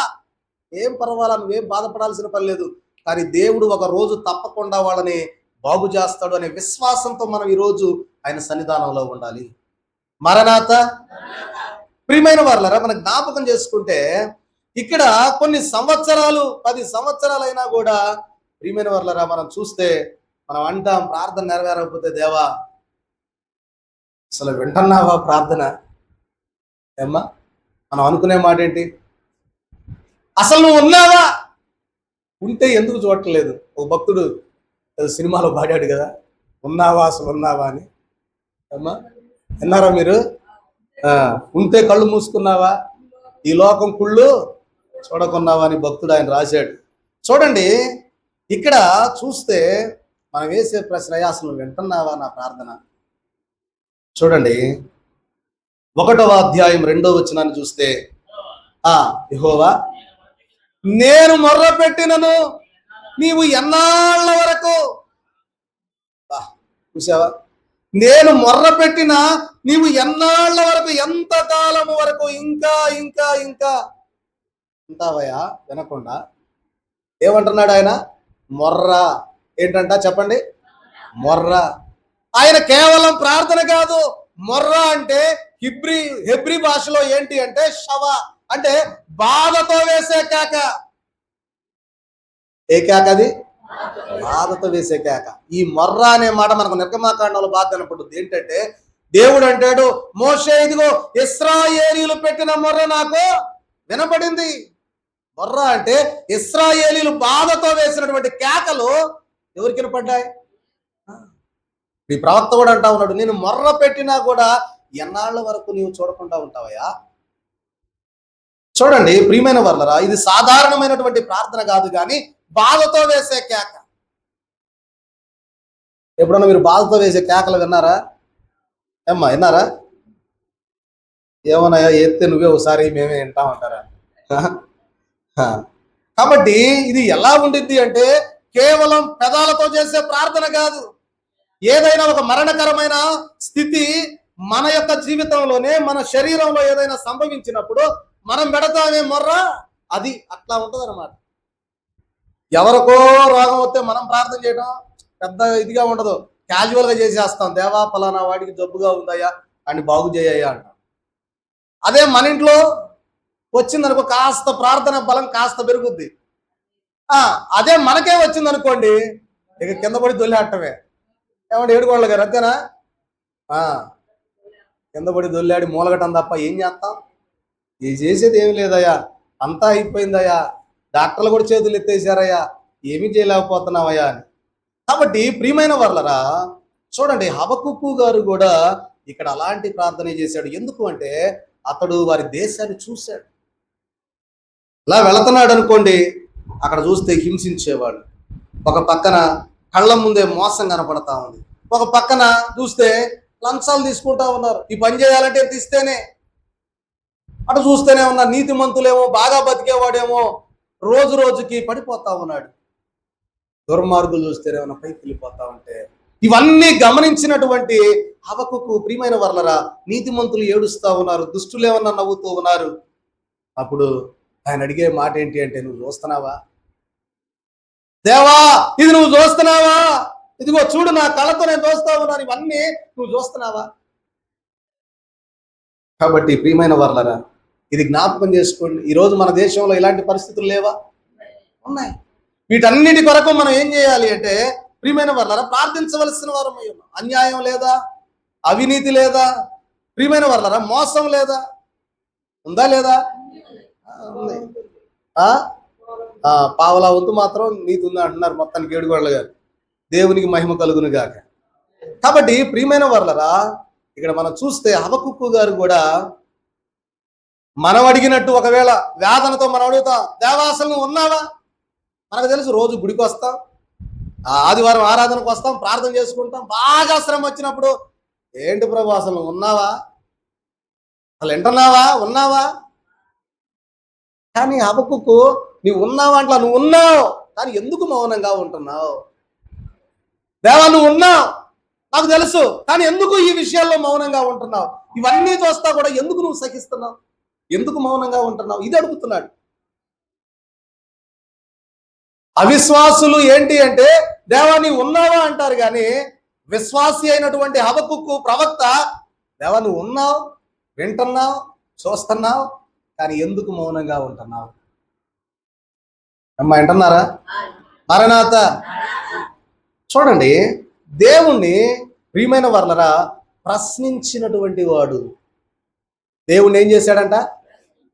A: ఏం పర్వాలా, నువ్వేం బాధపడాల్సిన పని లేదు, కానీ దేవుడు ఒక రోజు తప్పకుండా వాళ్ళని బాగు చేస్తాడు అనే విశ్వాసంతో మనం ఈరోజు ఆయన సన్నిధానంలో ఉండాలి. మరణాత. ప్రియమైన వారలారా, మనం జ్ఞాపకం చేసుకుంటే ఇక్కడ కొన్ని సంవత్సరాలు 10 సంవత్సరాలైనా కూడా ప్రియమైన వారలారా మనం చూస్తే మనం అంటాం, ప్రార్థన నెరవేరకపోతే దేవా అసలు వింటున్నావా ప్రార్థన? ఏమ్మా, మనం అనుకునే మాట ఏంటి? అసలు నువ్వు ఉన్నావా? ఉంటే ఎందుకు చూడట్లేదు? ఒక భక్తుడు ఏదో సినిమాలో పాడాడు కదా, ఉన్నావా అసలు ఉన్నావా అని. అమ్మా, విన్నారా మీరు? ఉంటే కళ్ళు మూసుకున్నావా, ఈ లోకం కుళ్ళు చూడకున్నావా అని భక్తుడు ఆయన రాశాడు. చూడండి, ఇక్కడ చూస్తే మనం వేసే ప్రశ్న, అసలు నువ్వు వింటున్నావా నా ప్రార్థన? చూడండి, 1వ అధ్యాయం 2వ వచనాన్ని చూస్తే, యెహోవా నేను మొర్ర పెట్టినను నీవు ఎన్నాళ్ళ వరకు, చూసావా, నేను మొర్ర పెట్టిన నీవు ఎన్నాళ్ళ వరకు, ఎంత కాలము వరకు ఇంకా ఇంకా ఇంకా ఉంటావయ్యా వినకుండా? ఏమంటున్నాడు ఆయన? మొర్ర. ఏంటంట చెప్పండి? మొర్ర. ఆయన కేవలం ప్రార్థన కాదు, మొర్ర అంటే హెబ్రీ భాషలో ఏంటి అంటే షవ, అంటే బాధతో వేసే కేక. ఏ కేక అది? బాధతో వేసే కేక. ఈ మొర్ర అనే మాట మనకు నిర్గమాకాండంలో బాగా కనపడుతుంది. ఏంటంటే దేవుడు అంటాడు, మోషే ఇదిగో ఇశ్రాయేలీయులు పెట్టిన మొర్ర నాకు వినపడింది. మొర్ర అంటే ఇశ్రాయేలీయులు బాధతో వేసినటువంటి కేకలు ఎవరికి వినపడ్డాయి? ఈ ప్రవక్త కూడా అంటా ఉన్నాడు, నేను మొర్ర పెట్టినా కూడా ఎన్నాళ్ళ వరకు నీవు చూడకుండా ఉంటావయ్యా? చూడండి ప్రియమైన వర్లరా, ఇది సాధారణమైనటువంటి ప్రార్థన కాదు, కానీ బాధతో వేసే కేక. ఎప్పుడన్నా మీరు బాధతో వేసే కేకలు విన్నారా? ఏమ్మా, విన్నారా? ఏమన్నాయా ఎత్తే నువ్వే ఒకసారి మేమే వింటామంటారా? కాబట్టి ఇది ఎలా ఉండిద్ది అంటే కేవలం పెదాలతో చేసే ప్రార్థన కాదు. ఏదైనా ఒక మరణకరమైన స్థితి మన యొక్క జీవితంలోనే, మన శరీరంలో ఏదైనా సంభవించినప్పుడు మనం పెడతామే మొర్ర, అది అట్లా ఉంటది అనమాట. ఎవరికో రోగం వస్తే మనం ప్రార్థన చేయడం పెద్ద ఇదిగా ఉండదు, క్యాజువల్ గా చేసేస్తాం. దేవా ఫలానా వాడికి జబ్బుగా ఉందయ్యా అని బాగు చేయయ్యా అంటాం. అదే మన ఇంట్లో వచ్చిందనుకో, కాస్త ప్రార్థన బలం కాస్త పెరుగుద్ది. అదే మనకే వచ్చిందనుకోండి, ఇక కింద పడి దొల్లాడటమే. ఏమంటే ఏడుకోళ్ళ గారు అంతేనా? కింద పడి దొల్లాడి మూలగటం తప్ప ఏం చేస్తాం? ఇది చేసేది ఏమి లేదయ్యా, అంతా అయిపోయిందయ్యా, డాక్టర్లు కూడా చేతులు ఎత్తేసారయ్యా, ఏమీ చేయలేకపోతున్నావయ్యా అని. కాబట్టి ప్రియమైన వర్లరా, చూడండి, హబక్కుకు గారు కూడా ఇక్కడ అలాంటి ప్రార్థన చేశాడు. ఎందుకు అంటే అతడు వారి దేశాన్ని చూశాడు. ఇలా వెళుతున్నాడు అనుకోండి, అక్కడ చూస్తే హింసించేవాడు, ఒక పక్కన కళ్ళ ముందే మోసం కనపడతా ఉంది, ఒక పక్కన చూస్తే లంచాలు తీసుకుంటా ఉన్నారు. ఈ పని చేయాలంటే ఎంత ఇస్తేనే, అటు చూస్తూనే ఉన్నారు. నీతిమంతులేమో, బాగా బతికేవాడేమో రోజు రోజుకి పడిపోతా ఉన్నాడు, దుర్మార్గులు చూస్తేనేమో పైకి వెళ్ళిపోతా ఉంటే, ఇవన్నీ గమనించినటువంటి హబక్కుకు ప్రియమైన వర్లరా, నీతిమంతులు ఏడుస్తా ఉన్నారు, దుష్టులు ఏమన్నా నవ్వుతూ ఉన్నారు. అప్పుడు ఆయన అడిగే మాట ఏంటి అంటే, నువ్వు చూస్తున్నావా దేవా? ఇది నువ్వు చూస్తున్నావా? ఇదిగో చూడు, నా కళ్ళతో నేను చూస్తా ఉన్నాను, ఇవన్నీ నువ్వు చూస్తున్నావా? కాబట్టి ప్రియమైన వర్లరా, ఇది జ్ఞాపకం చేసుకోండి. ఈరోజు మన దేశంలో ఇలాంటి పరిస్థితులు లేవా? ఉన్నాయి. వీటన్నిటి కొరకు మనం ఏం చేయాలి అంటే ప్రియమైన వర్లరా, ప్రార్థించవలసిన వారమై ఉన్నాం. అన్యాయం లేదా? అవినీతి లేదా? ప్రియమైన వర్లరా, మోసం లేదా? ఉందా లేదా? ఉంది. పావలా వంతు మాత్రం నీతి ఉందా అంటున్నారు మొత్తానికి ఏడుగోళ్ళ గారు. దేవునికి మహిమ కలుగును గాక. కాబట్టి ప్రియమైన వర్లరా, ఇక్కడ మనం చూస్తే హబక్కుకు గారు కూడా మనం అడిగినట్టు, ఒకవేళ వేదనతో మనం అడుగుతాం, దేవా అసలు నువ్వు ఉన్నావా? మనకు తెలుసు, రోజు గుడికి వస్తాం, ఆదివారం ఆరాధనకు వస్తాం, ప్రార్థన చేసుకుంటాం. బాగా శ్రమ వచ్చినప్పుడు, ఏంటి ప్రభు అసలు నువ్వు ఉన్నావా? అసలు వింటున్నావా? ఉన్నావా? కానీ హబక్కుకు నీవు ఉన్నావా అంట్లా, నువ్వు ఉన్నావు, కానీ ఎందుకు మౌనంగా ఉంటున్నావు? దేవా నువ్వు ఉన్నావు, నాకు తెలుసు, కానీ ఎందుకు ఈ విషయాల్లో మౌనంగా ఉంటున్నావు? ఇవన్నీ చూస్తా కూడా ఎందుకు నువ్వు సహిస్తున్నావు? ఎందుకు మౌనంగా ఉంటున్నావు? ఇది అడుగుతున్నాడు. అవిశ్వాసులు ఏంటి అంటే దేవా నీవు ఉన్నావా అంటారు, కానీ విశ్వాసి అయినటువంటి హబక్కుకు ప్రవక్త, దేవా నువ్వు ఉన్నావు, వింటున్నావు, చూస్తున్నావు, కానీ ఎందుకు మౌనంగా ఉంటున్నావు? అమ్మా వింటున్నారా? మరణాత. చూడండి, దేవుణ్ణి ప్రియమైన వర్లరా ప్రశ్నించినటువంటి వాడు, దేవుణ్ణి ఏం చేశాడంట?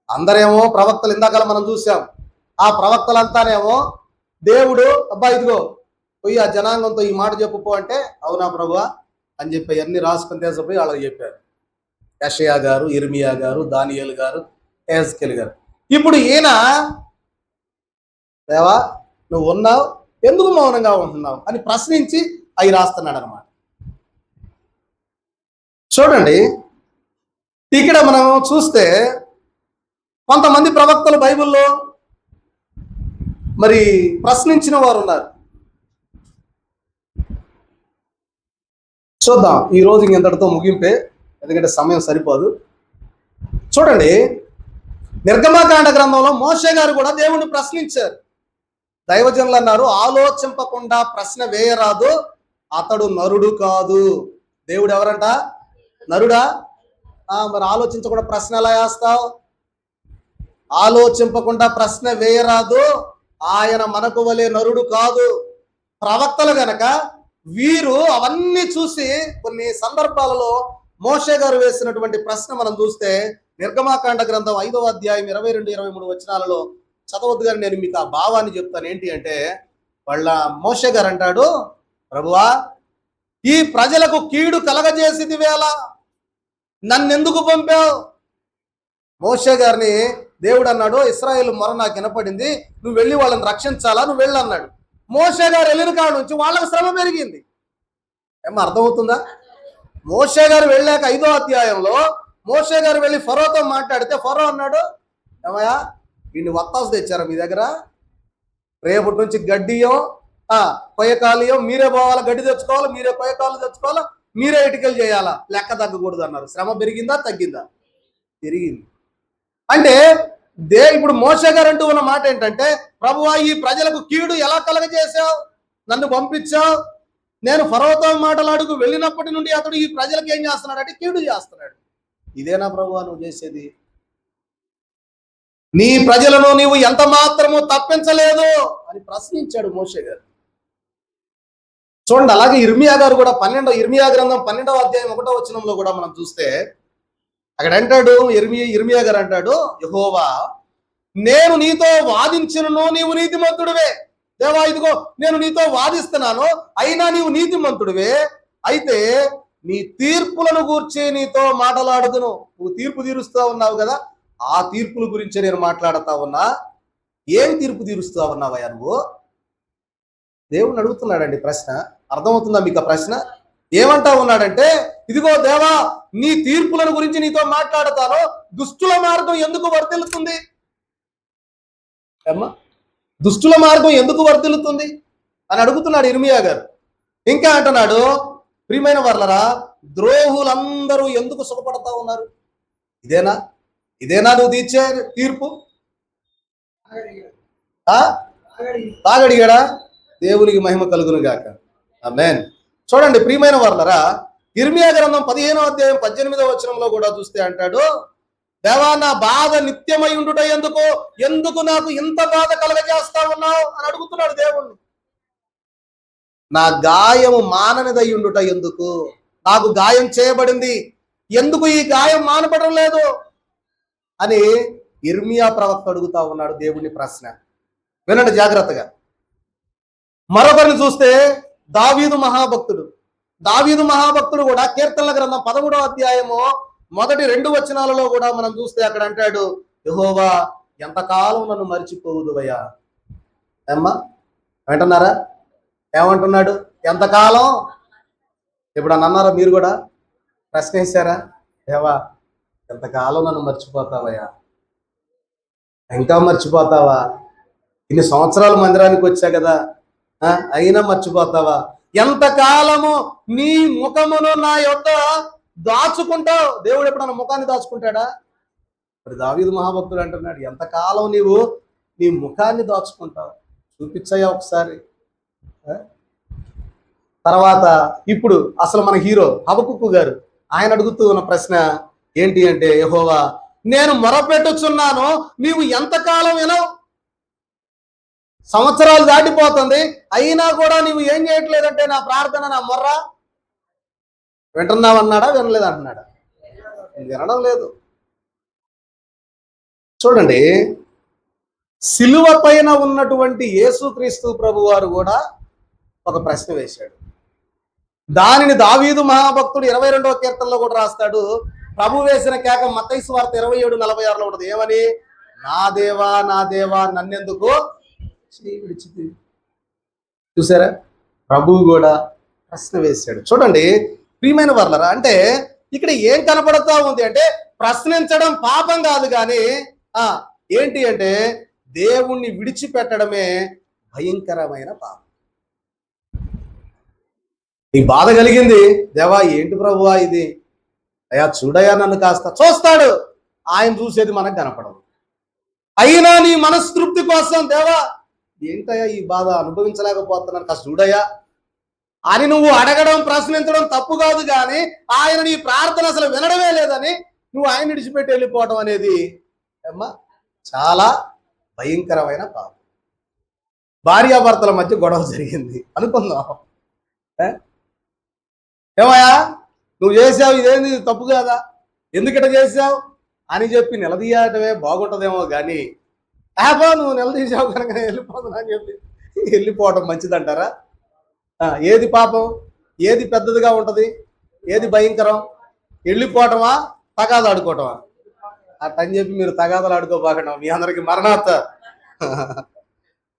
A: అందరేమో ప్రవక్తలు, ఇందాక మనం చూసాం, ఆ ప్రవక్తలంతానేమో దేవుడు అబ్బా ఇదిగో పోయి ఆ జనాంగంతో ఈ మాట చెప్పుకో అంటే, అవునా ప్రభువా అని చెప్పి అన్ని రాసుకొని తీసుకుపోయి వాళ్ళకి చెప్పారు. యెషయా గారు, ఇర్మియా గారు, దానియేలు గారు, ఎహెజ్కేలు గారు. ఇప్పుడు ఈయన దేవా నువ్వు ఉన్నావు, ఎందుకు మౌనంగా ఉంటున్నావు అని ప్రశ్నించి అవి రాస్తున్నాడు అనమాట. చూడండి, ఇక్కడ మనం చూస్తే కొంతమంది ప్రవక్తలు బైబిల్లో మరి ప్రశ్నించిన వారు ఉన్నారు. చూద్దాం, ఈ రోజు ఇంతటితో ముగింపే, ఎందుకంటే సమయం సరిపోదు. చూడండి, నిర్గమకాండ గ్రంథంలో మోషే గారు కూడా దేవుణ్ణి ప్రశ్నించారు. దైవజనులు అన్నారు, ఆలోచింపకుండా ప్రశ్న వేయరాదు, అతడు నరుడు కాదు. దేవుడు ఎవరంట? నరుడా? మరి ఆలోచించకుండా ప్రశ్న ఎలా వేస్తావు? ఆలోచింపకుండా ప్రశ్న వేయరాదు, ఆయన మనకు వలె నరుడు కాదు. ప్రవక్తలు గనక వీరు అవన్నీ చూసి కొన్ని సందర్భాలలో మోషే గారు వేసినటువంటి ప్రశ్న మనం చూస్తే నిర్గమాకాండ గ్రంథం 5వ అధ్యాయం 22, 23 వచనాలలో చదవద్దు కానీ నేను మీకు ఆ భావాన్ని చెప్తాను. ఏంటి అంటే, వాళ్ళ మోషే గారు అంటాడు, ప్రభువా ఈ ప్రజలకు కీడు కలగజేసింది వేళ నన్నెందుకు పంపావు? మోషే గారిని దేవుడు అన్నాడు, ఇశ్రాయేలు మొర నాకు వినపడింది, నువ్వు వెళ్ళి వాళ్ళని రక్షించాలా, నువ్వు వెళ్ళి అన్నాడు. మోషే గారు వెళ్ళిన కాడ నుంచి వాళ్ళకి శ్రమ పెరిగింది. ఏమో అర్థమవుతుందా? మోషే గారు వెళ్ళాక 5వ అధ్యాయంలో మోషే గారు వెళ్ళి ఫరోతో మాట్లాడితే ఫరో అన్నాడు, ఏమయ్యా వీడిని వత్తాసు తెచ్చారా మీ దగ్గర? రేపటి నుంచి గడ్డియం కొయ్యకాలియం మీరే పోవాలా, గడ్డి తెచ్చుకోవాలా, మీరే కొయ్యకాలు తెచ్చుకోవాలా, మీరే ఇటుకలు చేయాలా, లెక్క తగ్గకూడదు అన్నారు. శ్రమ పెరిగిందా తగ్గిందా? పెరిగింది. అంటే ఇప్పుడు మోషే గారు అంటూ ఉన్న మాట ఏంటంటే, ప్రభువా ఈ ప్రజలకు కీడు ఎలా కలగజేశావు, నన్ను పంపించావు, నేను ఫరోతో మాటలాడుకు వెళ్ళినప్పటి నుండి అతడు ఈ ప్రజలకు ఏం చేస్తున్నాడు అంటే కీడు చేస్తున్నాడు. ఇదేనా ప్రభువా నువ్వు చేసేది? నీ ప్రజలను నీవు ఎంత మాత్రము తప్పించలేదు అని ప్రశ్నించాడు మోషే గారు. చూడండి, అలాగే ఇర్మియా గారు కూడా ఇర్మియా గ్రంథం 12వ అధ్యాయం 1వ వచనంలో కూడా మనం చూస్తే అక్కడ అంటాడు, ఇర్మియా గారు అంటాడు, యెహోవా నేను నీతో వాదించును, నీవు నీతిమంతుడివే. దేవా ఇదిగో నేను నీతో వాదిస్తున్నాను, అయినా నీవు నీతిమంతుడివే. అయితే నీ తీర్పులను గూర్చి నీతో మాట్లాడుదును. నువ్వు తీర్పు తీరుస్తా ఉన్నావు కదా, ఆ తీర్పుల గురించి నేను మాట్లాడుతా ఉన్నా. ఏం తీర్పు తీరుస్తా ఉన్నావయ్యా నువ్వు? దేవుణ్ణి అడుగుతున్నాడండి ప్రశ్న. అర్థమవుతుందా మీకు ఆ ప్రశ్న? ఏమంటా ఉన్నాడంటే, ఇదిగో దేవా నీ తీర్పులను గురించి నీతో మాట్లాడతాను, దుష్టుల మార్గం ఎందుకు వర్ధిల్లుతుంది? అమ్మా దుష్టుల మార్గం ఎందుకు వర్ధిల్లుతుంది అని అడుగుతున్నాడు ఇర్మియా గారు. ఇంకా అంటున్నాడు, ప్రియమైన వర్లరా ద్రోహులందరూ ఎందుకు సుఖపడతా ఉన్నారు? ఇదేనా నువ్వు తీర్చే తీర్పు? తాగడిగాడా? దేవునికి మహిమ కలుగును గాక. ఆమేన్. చూడండి ప్రియమైన వర్లరా, ఇర్మియా గ్రంథం 15వ అధ్యాయం 18వ వచనంలో కూడా చూస్తే అంటాడు, దేవా నా బాధ నిత్యమై ఉండుట ఎందుకు నాకు ఇంత బాధ కలగజేస్తా ఉన్నావు అని అడుగుతున్నాడు దేవుణ్ణి. నా గాయము మాననిదై ఉండుట ఎందుకు? నాకు గాయం చేయబడింది, ఎందుకు ఈ గాయం మానపడడం లేదు అని ఇర్మియా ప్రవక్త అడుగుతా ఉన్నాడు దేవుని ప్రశ్న. వినండి జాగ్రత్తగా. మరొకరిని చూస్తే దావీదు మహాభక్తుడు కూడా కీర్తనల గ్రంథం 13వ అధ్యాయము మొదటి 2 వచనాలలో కూడా మనం చూస్తే అక్కడ అంటాడు, యెహోవా ఎంతకాలం నన్ను మరిచిపోవుదువయ్యా. ఏమ్మా వింటున్నారా? ఏమంటున్నాడు? ఎంతకాలం? ఇప్పుడు అన్నారా? మీరు కూడా ప్రశ్న వేశారా? దేవా ఎంతకాలం నన్ను మర్చిపోతావయ్యా? ఇంకా మర్చిపోతావా? ఇన్ని సంవత్సరాలు మందిరానికి వచ్చా కదా, అయినా మర్చిపోతావా? ఎంతకాలము నీ ముఖమును నా యొద్ద దాచుకుంటావు? దేవుడు ఎప్పుడన్నా ముఖాన్ని దాచుకుంటాడా? మరి దావీదు మహాభక్తుడు అంటున్నాడు, ఎంతకాలం నీవు నీ ముఖాన్ని దాచుకుంటావు? చూపించయ్యా ఒకసారి. తర్వాత ఇప్పుడు అసలు మన హీరో హబక్కుకు గారు, ఆయన అడుగుతూ ఉన్న ప్రశ్న ఏంటి అంటే, యెహోవా నేను మొరపెట్టుచున్నాను, నీవు ఎంతకాలం వినవు? సంవత్సరాలు దాటిపోతుంది, అయినా కూడా నీవు ఏం చేయట్లేదంటే నా ప్రార్థన, నా మొర్ర వింటున్నావన్నాడా? వినలేదు అంటున్నాడా? వినడం లేదు. చూడండి, సిలువ పైన ఉన్నటువంటి యేసుక్రీస్తు ప్రభు వారు కూడా ఒక ప్రశ్న వేశాడు. దానిని దావీదు మహాభక్తుడు 22వ కీర్తనలో కూడా రాస్తాడు. ప్రభు వేసిన కేక మత్తయి సువార్త 27:46లో ఉంటుంది. ఏమని? నా దేవా నా దేవా నన్నెందుకు చేయి విడిచితివి. చూసారా, ప్రభువు కూడా ప్రశ్న వేశాడు. చూడండి ప్రియమైన వర్లరా, అంటే ఇక్కడ ఏం కనపడుతూ ఉంది అంటే ప్రశ్నించడం పాపం కాదు, కానీ ఏంటి అంటే దేవుణ్ణి విడిచిపెట్టడమే భయంకరమైన పాపం. ఈ బాధ కలిగింది, దేవా ఏంటి ప్రభువా ఇది, అయ్యా చూడయా నన్ను కాస్త. చూస్తాడు, ఆయన చూసేది మనకు కనపడదు. అయినా నీ మనస్తృప్తి కోసం, దేవా ఏంటయ్యా ఈ బాధ అనుభవించలేకపోతున్నాను, కాస్త చూడయా అని నువ్వు అడగడం, ప్రశ్నించడం తప్పు కాదు, కానీ ఆయన నీ ప్రార్థన అసలు వినడమే లేదని నువ్వు ఆయన విడిచిపెట్టి వెళ్ళిపోవడం అనేది అమ్మా చాలా భయంకరమైన పాపం. భార్యాభర్తల మధ్య గొడవ జరిగింది అనుకుందాం. ఏమయ్యా నువ్వు చేసావు, ఇదేంది తప్పు కదా, ఎందుకట చేసావు అని చెప్పి నిలదీయటమే బాగుంటుందేమో, కానీ నువ్వు నిలదీసావు కనుక వెళ్ళిపోతున్నా అని చెప్పి వెళ్ళిపోవడం మంచిదంటారా? ఏది పాపం, ఏది పెద్దదిగా ఉంటుంది, ఏది భయంకరం? వెళ్ళిపోవటమా, తగాదాలు ఆడుకోవటమా? అట్టని చెప్పి మీరు తగాదాలు ఆడుకోబాకండి, మీ అందరికి మరణాత.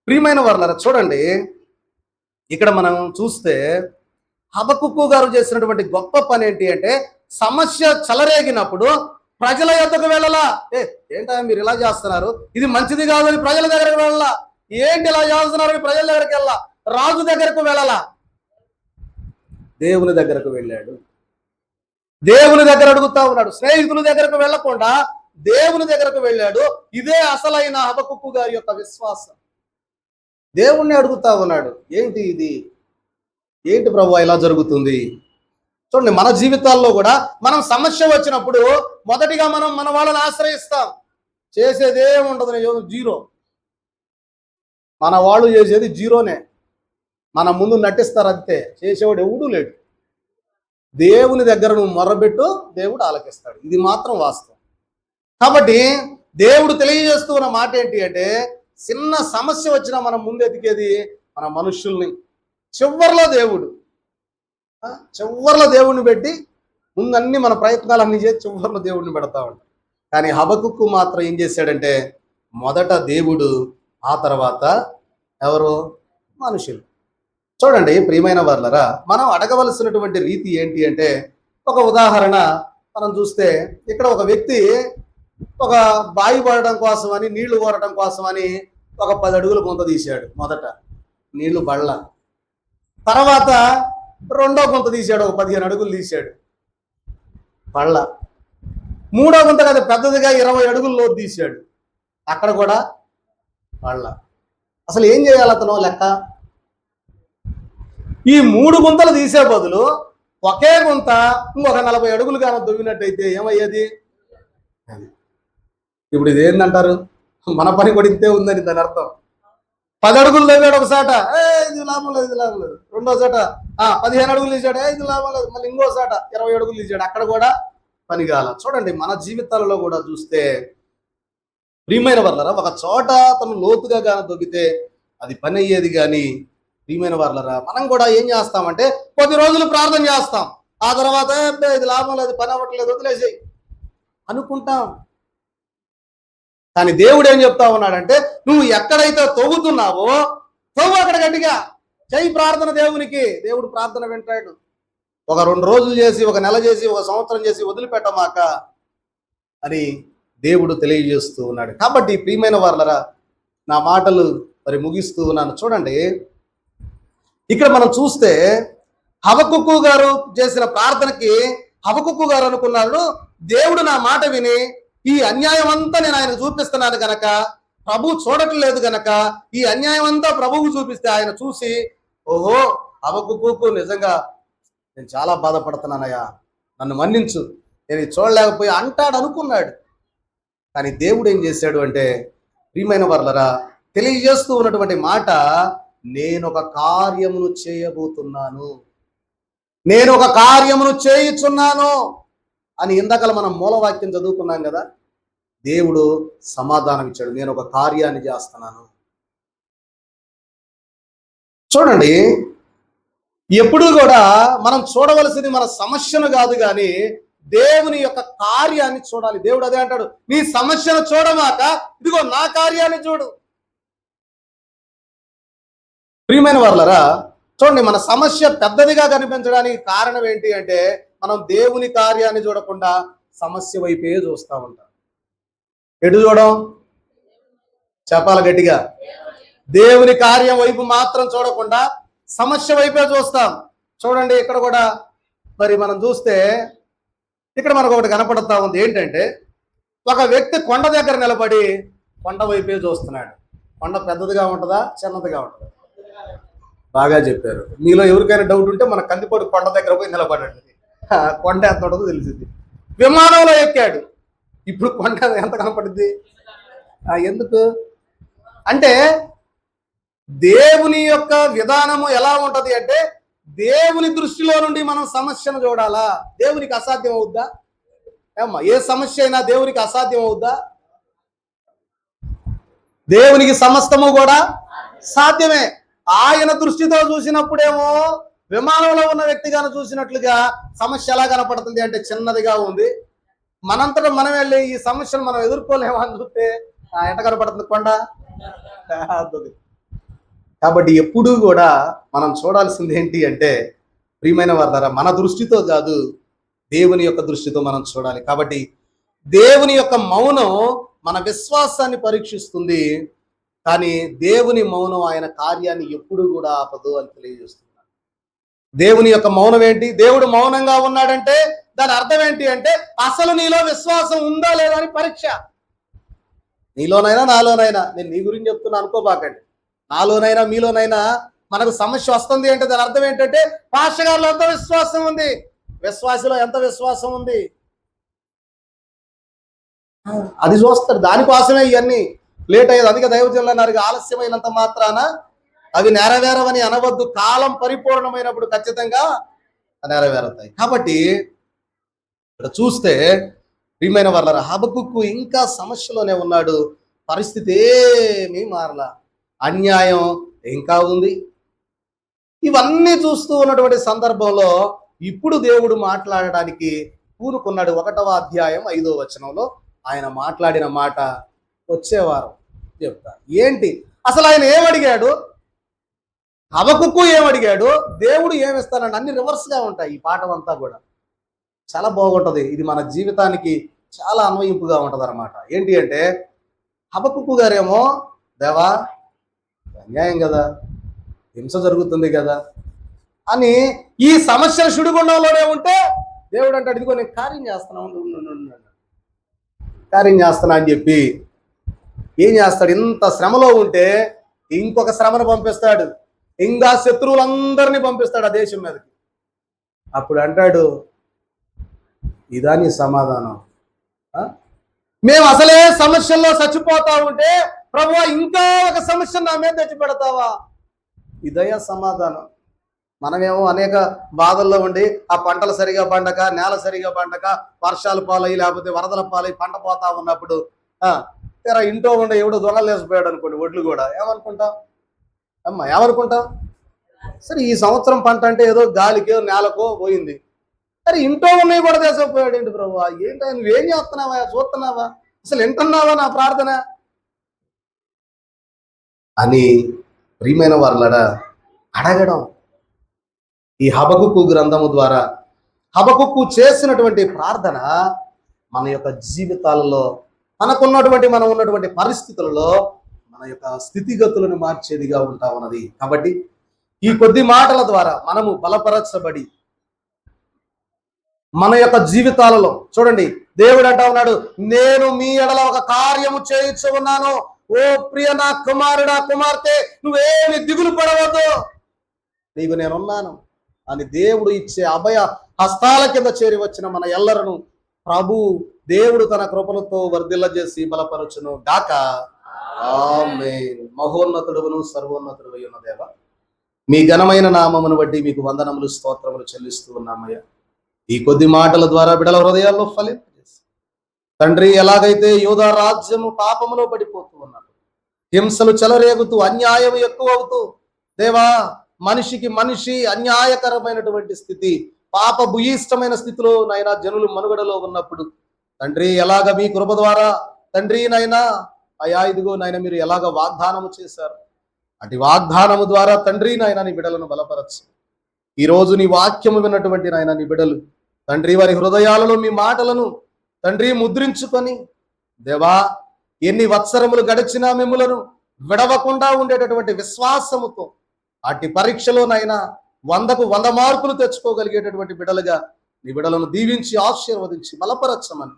A: ప్రియమైన వర్లారా, చూడండి ఇక్కడ మనం చూస్తే హబక్కుకు గారు చేసినటువంటి గొప్ప పని ఏంటి అంటే, సమస్య చెలరేగినప్పుడు ప్రజల యొద్దకు వెళ్ళాలా. ఏంటా మీరు ఇలా చేస్తున్నారు, ఇది మంచిది కాదని ప్రజల దగ్గరకు వెళ్ళాలా. ఏంటి ఇలా చేస్తున్నారని ప్రజల దగ్గరికి వెళ్ళాలా. రాజు దగ్గరకు వెళ్ళాలా, దేవుని దగ్గరకు వెళ్ళాడు. దేవుని దగ్గర అడుగుతా ఉన్నాడు. స్నేహితుల దగ్గరకు వెళ్ళకుండా దేవుని దగ్గరకు వెళ్ళాడు. ఇదే అసలైన హబక్కుకు గారి యొక్క విశ్వాసం. దేవుణ్ణి అడుగుతా ఉన్నాడు, ఏంటి ఇది, ఏంటి ప్రభువా ఇలా జరుగుతుంది. చూడండి, మన జీవితాల్లో కూడా మనం సమస్య వచ్చినప్పుడు మొదటిగా మనం మన వాళ్ళని ఆశ్రయిస్తాం. చేసేది ఏముండదు, జీరో. మన వాళ్ళు చేసేది జీరోనే, మన ముందు నటిస్తారు అంతే, చేసేవాడు ఎవడూ లేడు. దేవుని దగ్గర నువ్వు మొర్రబెట్టు, దేవుడు ఆలకిస్తాడు. ఇది మాత్రం వాస్తవం. కాబట్టి దేవుడు తెలియజేస్తున్న మాట ఏంటి అంటే, చిన్న సమస్య వచ్చినా మనం ముందు ఎతికేది మన మనుషుల్ని. చివర్లో దేవుడిని పెట్టి ముందన్నీ మన ప్రయత్నాలన్నీ చేసి చివర్లో దేవుడిని పెడతా ఉంటాం. కానీ హబక్కుకు మాత్రం ఏం చేశాడంటే, మొదట దేవుడు, ఆ తర్వాత ఎవరు? మనుషులు. చూడండి ప్రియమైన వర్లరా, మనం అడగవలసినటువంటి రీతి ఏంటి అంటే, ఒక ఉదాహరణ మనం చూస్తే, ఇక్కడ ఒక వ్యక్తి ఒక బావి పడడం కోసమని, నీళ్లు కోరడం కోసమని ఒక 10 అడుగులు గుంత తీశాడు. మొదట నీళ్లు బళ్ళ, తర్వాత రెండో గుంత తీశాడు, ఒక 15 అడుగులు తీశాడు బళ్ళ, మూడో గుంత కదా పెద్దదిగా 20 అడుగులు లోతు తీశాడు, అక్కడ కూడా బళ్ళ. అసలు ఏం చేయాలి అతను లెక్క? ఈ 3 గుంతలు తీసే బదులు ఒకే గుంత ఇంకొక 40 అడుగులు కానీ దువ్వినట్టయితే ఏమయ్యేది? ఇప్పుడు ఇది ఏంటంటారు, మన పని కూడా ఇంతే ఉందని దాని అర్థం. 10 అడుగులు తవ్వాడు ఒకసాట, ఇది లాభం లేదు, ఇది లాభం లేదు. రెండో చాట 15 అడుగులు తీసాడు, ఇది లాభం లేదు. మళ్ళీ ఇంకో చాట 20 అడుగులు తీసాడు, అక్కడ కూడా పని కాల. చూడండి మన జీవితాలలో కూడా చూస్తే ప్రియమైన వర్లరా, ఒక చోట తను లోతుగా కానీ దొరికితే అది పని అయ్యేది. కానీ ప్రియమైన వర్లరా, మనం కూడా ఏం చేస్తామంటే కొద్ది రోజులు ప్రార్థన చేస్తాం, ఆ తర్వాత ఇది లాభం లేదు, పని అవ్వట్లేదు, వదిలేసేయి అనుకుంటాం. కానీ దేవుడు ఏం చెప్తా ఉన్నాడంటే, నువ్వు ఎక్కడైతే తవ్వుతున్నావో తవ్వు అక్కడ గట్టిగా చెయ్యి ప్రార్థన దేవునికి. దేవుడు ప్రార్థన వింటాడు. ఒక 2 రోజులు చేసి, ఒక నెల చేసి, ఒక సంవత్సరం చేసి వదిలిపెట్టమాక అని దేవుడు తెలియజేస్తూ ఉన్నాడు. కాబట్టి ప్రియమైన వర్లరా, నా మాటలు మరి ముగిస్తూ ఉన్నాను. చూడండి ఇక్కడ మనం చూస్తే హబక్కుకు గారు చేసిన ప్రార్థనకి హబక్కుకు గారు అనుకున్నాడు, దేవుడు నా మాట విని ఈ అన్యాయం అంతా నేను ఆయనకు చూపిస్తున్నాను గనక, ప్రభు చూడట్లేదు గనక ఈ అన్యాయం అంతా ప్రభువు చూపిస్తే ఆయన చూసి, ఓహో హబక్కుకు నిజంగా నేను చాలా బాధపడుతున్నానయ్యా, నన్ను మన్నించు, నేను చూడలేకపోయి అంటాడు అనుకున్నాడు. కానీ దేవుడు ఏం చేశాడు అంటే, ప్రియమైన వర్లరా, తెలియజేస్తూ ఉన్నటువంటి మాట, నేను ఒక కార్యమును చేయబోతున్నాను, నేను ఒక కార్యమును చేయుచున్నాను అని ఇందాకల మనం మూలవాక్యం చదువుకున్నాం కదా. దేవుడు సమాధానం ఇచ్చాడు, నేను ఒక కార్యాన్ని చేస్తున్నాను. చూడండి, ఎప్పుడూ కూడా మనం చూడవలసింది మన సమస్యను కాదు కానీ దేవుని యొక్క కార్యాన్ని చూడాలి. దేవుడు అదే అంటాడు, నీ సమస్యను చూడమాక ఇదిగో నా కార్యాన్ని చూడు. ప్రియమైన వారలారా, చూడండి, మన సమస్య పెద్దదిగా కనిపించడానికి కారణం ఏంటి అంటే మనం దేవుని కార్యాన్ని చూడకుండా సమస్య వైపే చూస్తూ ఉంటాం. ఎటు చూడం? చెప్పాలి గట్టిగా. దేవుని కార్యం వైపు మాత్రం చూడకుండా సమస్య వైపే చూస్తాం. చూడండి, ఇక్కడ కూడా మరి మనం చూస్తే ఇక్కడ మనకు ఒకటి కనపడుతూ ఉంది. ఏంటంటే ఒక వ్యక్తి కొండ దగ్గర నిలబడి కొండ వైపే చూస్తున్నాడు. కొండ పెద్దదిగా ఉంటుందా చిన్నదిగా ఉంటుందా? బాగా చెప్పారు. మీలో ఎవరికైనా డౌట్ ఉంటే మన కందిపొడి కొండ దగ్గర పోయి నిలబడండి, కొండ ఎంత ఉంటుందో తెలిసింది. విమానంలో ఎక్కాడు, ఇప్పుడు కొండ ఎంత కనపడుద్ది? ఎందుకు అంటే దేవుని యొక్క విధానము ఎలా ఉంటది అంటే దేవుని దృష్టిలో నుండి మనం సమస్యను చూడాలా. దేవునికి అసాధ్యం అవుద్దా? ఏమ్మా, ఏ సమస్య అయినా దేవునికి అసాధ్యం అవుద్దా? దేవునికి సమస్తము కూడా సాధ్యమే. ఆయన దృష్టితో చూసినప్పుడేమో విమానంలో ఉన్న వ్యక్తిగాను చూసినట్లుగా సమస్య ఎలా కనపడుతుంది అంటే చిన్నదిగా ఉంది. మనంతటా మనం వెళ్ళి ఈ సమస్యను మనం ఎదుర్కోలేమో అని చూస్తే ఎట కనపడుతుంది? కొండ. కాబట్టి ఎప్పుడూ కూడా మనం చూడాల్సింది ఏంటి అంటే ప్రియమైన వారి ద్వారా మన దృష్టితో కాదు, దేవుని యొక్క దృష్టితో మనం చూడాలి. కాబట్టి దేవుని యొక్క మౌనం మన విశ్వాసాన్ని పరీక్షిస్తుంది, కానీ దేవుని మౌనం ఆయన కార్యాన్ని ఎప్పుడూ కూడా ఆపదు అని తెలియజేస్తున్నాడు. దేవుని యొక్క మౌనం ఏంటి? దేవుడు మౌనంగా ఉన్నాడంటే దాని అర్థం ఏంటి అంటే అసలు నీలో విశ్వాసం ఉందా లేదా అని పరీక్ష. నీలోనైనా నాలోనైనా, నేను నీ గురించి చెప్తున్నా అనుకోబాకండి, నాలోనైనా మీలోనైనా మనకు సమస్య వస్తుంది అంటే దాని అర్థం ఏంటంటే పాస్టర్ గారిలో ఎంత విశ్వాసం ఉంది, విశ్వాసిలో ఎంత విశ్వాసం ఉంది, అది చూస్తాడు. దానికోసమే ఇవన్నీ లేట్ అయ్యేది. అందుకే దైవజనులు అన్నారు, ఆలస్యమైనంత మాత్రాన అవి నెరవేరవని అనవద్దు, కాలం పరిపూర్ణమైనప్పుడు ఖచ్చితంగా నెరవేరుతాయి. కాబట్టి ఇక్కడ చూస్తే ప్రియమైన వారలారా, హబక్కుకు ఇంకా సమస్యలోనే ఉన్నాడు. పరిస్థితి ఏమీ మారలా, అన్యాయం ఇంకా ఉంది. ఇవన్నీ చూస్తూ ఉన్నటువంటి సందర్భంలో ఇప్పుడు దేవుడు మాట్లాడడానికి పూనుకున్నాడు. 1వ అధ్యాయం 5వ వచనంలో ఆయన మాట్లాడిన మాట వచ్చేవారం చెప్తా. ఏంటి అసలు ఆయన ఏమడిగాడు, హబక్కుకు ఏమడిగాడు, దేవుడు ఏమిస్తానండి, అన్ని రివర్స్గా ఉంటాయి. ఈ పాఠం అంతా కూడా చాలా బాగుంటుంది. ఇది మన జీవితానికి చాలా అన్వయింపుగా ఉంటుంది అన్నమాట. ఏంటి అంటే హబక్కుకు గారేమో, దేవా అన్యాయం కదా, హింస జరుగుతుంది కదా అని ఈ సమస్యల సుడిగుండంలోనే ఉంటే దేవుడు అంటాడు, ఇదిగో నేను కార్యం చేస్తున్నాను, కార్యం చేస్తున్నా అని చెప్పి ఏం చేస్తాడు? ఇంత శ్రమలో ఉంటే ఇంకొక శ్రమను పంపిస్తాడు, ఇంకా శత్రువులందరినీ పంపిస్తాడు ఆ దేశం మీదకి. అప్పుడు అంటాడు, ఇదా నీ సమాధానం? మేము అసలే సమస్యల్లో చచ్చిపోతా ఉంటే ప్రభువా ఇంకా ఒక సమస్య నా మీద తెచ్చి పెడతావా? ఇదయ్యా సమాధానం. మనమేమో అనేక బాధల్లో ఉండి ఆ పంటలు సరిగా పండక, నేల సరిగా పండక, వర్షాలు పాలయ్యి లేకపోతే వరదల పాలయ్యి పంట పోతా ఉన్నప్పుడు తెర ఇంట్లో ఉండే ఎవడో దొంగలు వేసిపోయాడు అనుకోండి, ఒడ్లు కూడా ఏమనుకుంటాం? ఏమనుకుంటాం? సరే ఈ సంవత్సరం పంట అంటే ఏదో గాలికో నేలకో పోయింది, సరే ఇంట్లో ఉన్నవి కూడా తీసుకుపోయాడు. ఏంటి ప్రభు, ఏంటి నువ్వేం చేస్తున్నావా, చూస్తున్నావా, అసలు వింటున్నావా నా ప్రార్థన అని ప్రియమైన వారలారా అడగడం. ఈ హబక్కుకు గ్రంథము ద్వారా హబక్కుకు చేసినటువంటి ప్రార్థన మన యొక్క జీవితాలలో మనం ఉన్నటువంటి పరిస్థితులలో మన యొక్క స్థితిగతులను మార్చేదిగా ఉంటా ఉన్నది. కాబట్టి ఈ కొద్ది మాటల ద్వారా మనము బలపరచబడి మన యొక్క జీవితాలలో చూడండి, దేవుడు అంటా ఉన్నాడు, నేను మీ ఎడల ఒక కార్యము చేయించు ఉన్నాను. ఓ ప్రియ నా కుమారుడా కుమార్తె, నువ్వేమి దిగులు పడవద్దు, నీకు నేనున్నాను అని దేవుడు ఇచ్చే అభయ హస్తాల కింద చేరి వచ్చిన మన ఎల్లరను ప్రభు దేవుడు తన కృపలతో వర్ధిల్లజేసి బలపరచును గాక. ఆమేన్. మహోన్నతుడును సర్వోన్నతుడు ఉన్న దేవ, మీ ఘనమైన నామమును బట్టి మీకు వందనములు స్తోత్రములు చెల్లిస్తూ ఉన్నామయ్యా. ఈ కొద్ది మాటల ద్వారా బిడల హృదయాల్లో ఫలింపజేసి తండ్రి, ఎలాగైతే యూదా రాజ్యము పాపములో పడిపోతూ ఉన్నారు, హింసలు చెలరేగుతూ అన్యాయం ఎక్కువ అవుతూ, దేవా, మనిషికి మనిషి అన్యాయకరమైనటువంటి స్థితి, పాప భూయిష్టమైన స్థితిలో నాయన జనులు మనుగడలో ఉన్నప్పుడు, తండ్రి, ఎలాగ మీ కృప ద్వారా తండ్రి నాయన అయా ఇదిగో నాయన మీరు ఎలాగ వాగ్దానము చేశారు, అటు వాగ్దానము ద్వారా తండ్రి నాయన నీ బిడలను బలపరచు. ఈ రోజు నీ వాక్యము విన్నటువంటి నాయన నీ బిడలు తండ్రి, వారి హృదయాలలో మీ మాటలను తండ్రి ముద్రించుకొని, దేవా, ఎన్ని వత్సరములు గడిచినా మిమ్ములను విడవకుండా ఉండేటటువంటి విశ్వాసముతో అట్టి పరీక్షలోనైనా 100కు 100 మార్కులు తెచ్చుకోగలిగేటటువంటి బిడలుగా నీ బిడలను దీవించి ఆశీర్వదించి బలపరచమని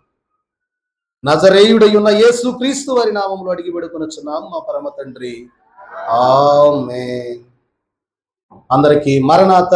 A: నజరేయుడై ఉన్న యేసు క్రీస్తు వారి నామములో అడిగి వేడుకొనుచున్నాము మా పరమ తండ్రి, ఆమేన్. అందరికీ మరణాత.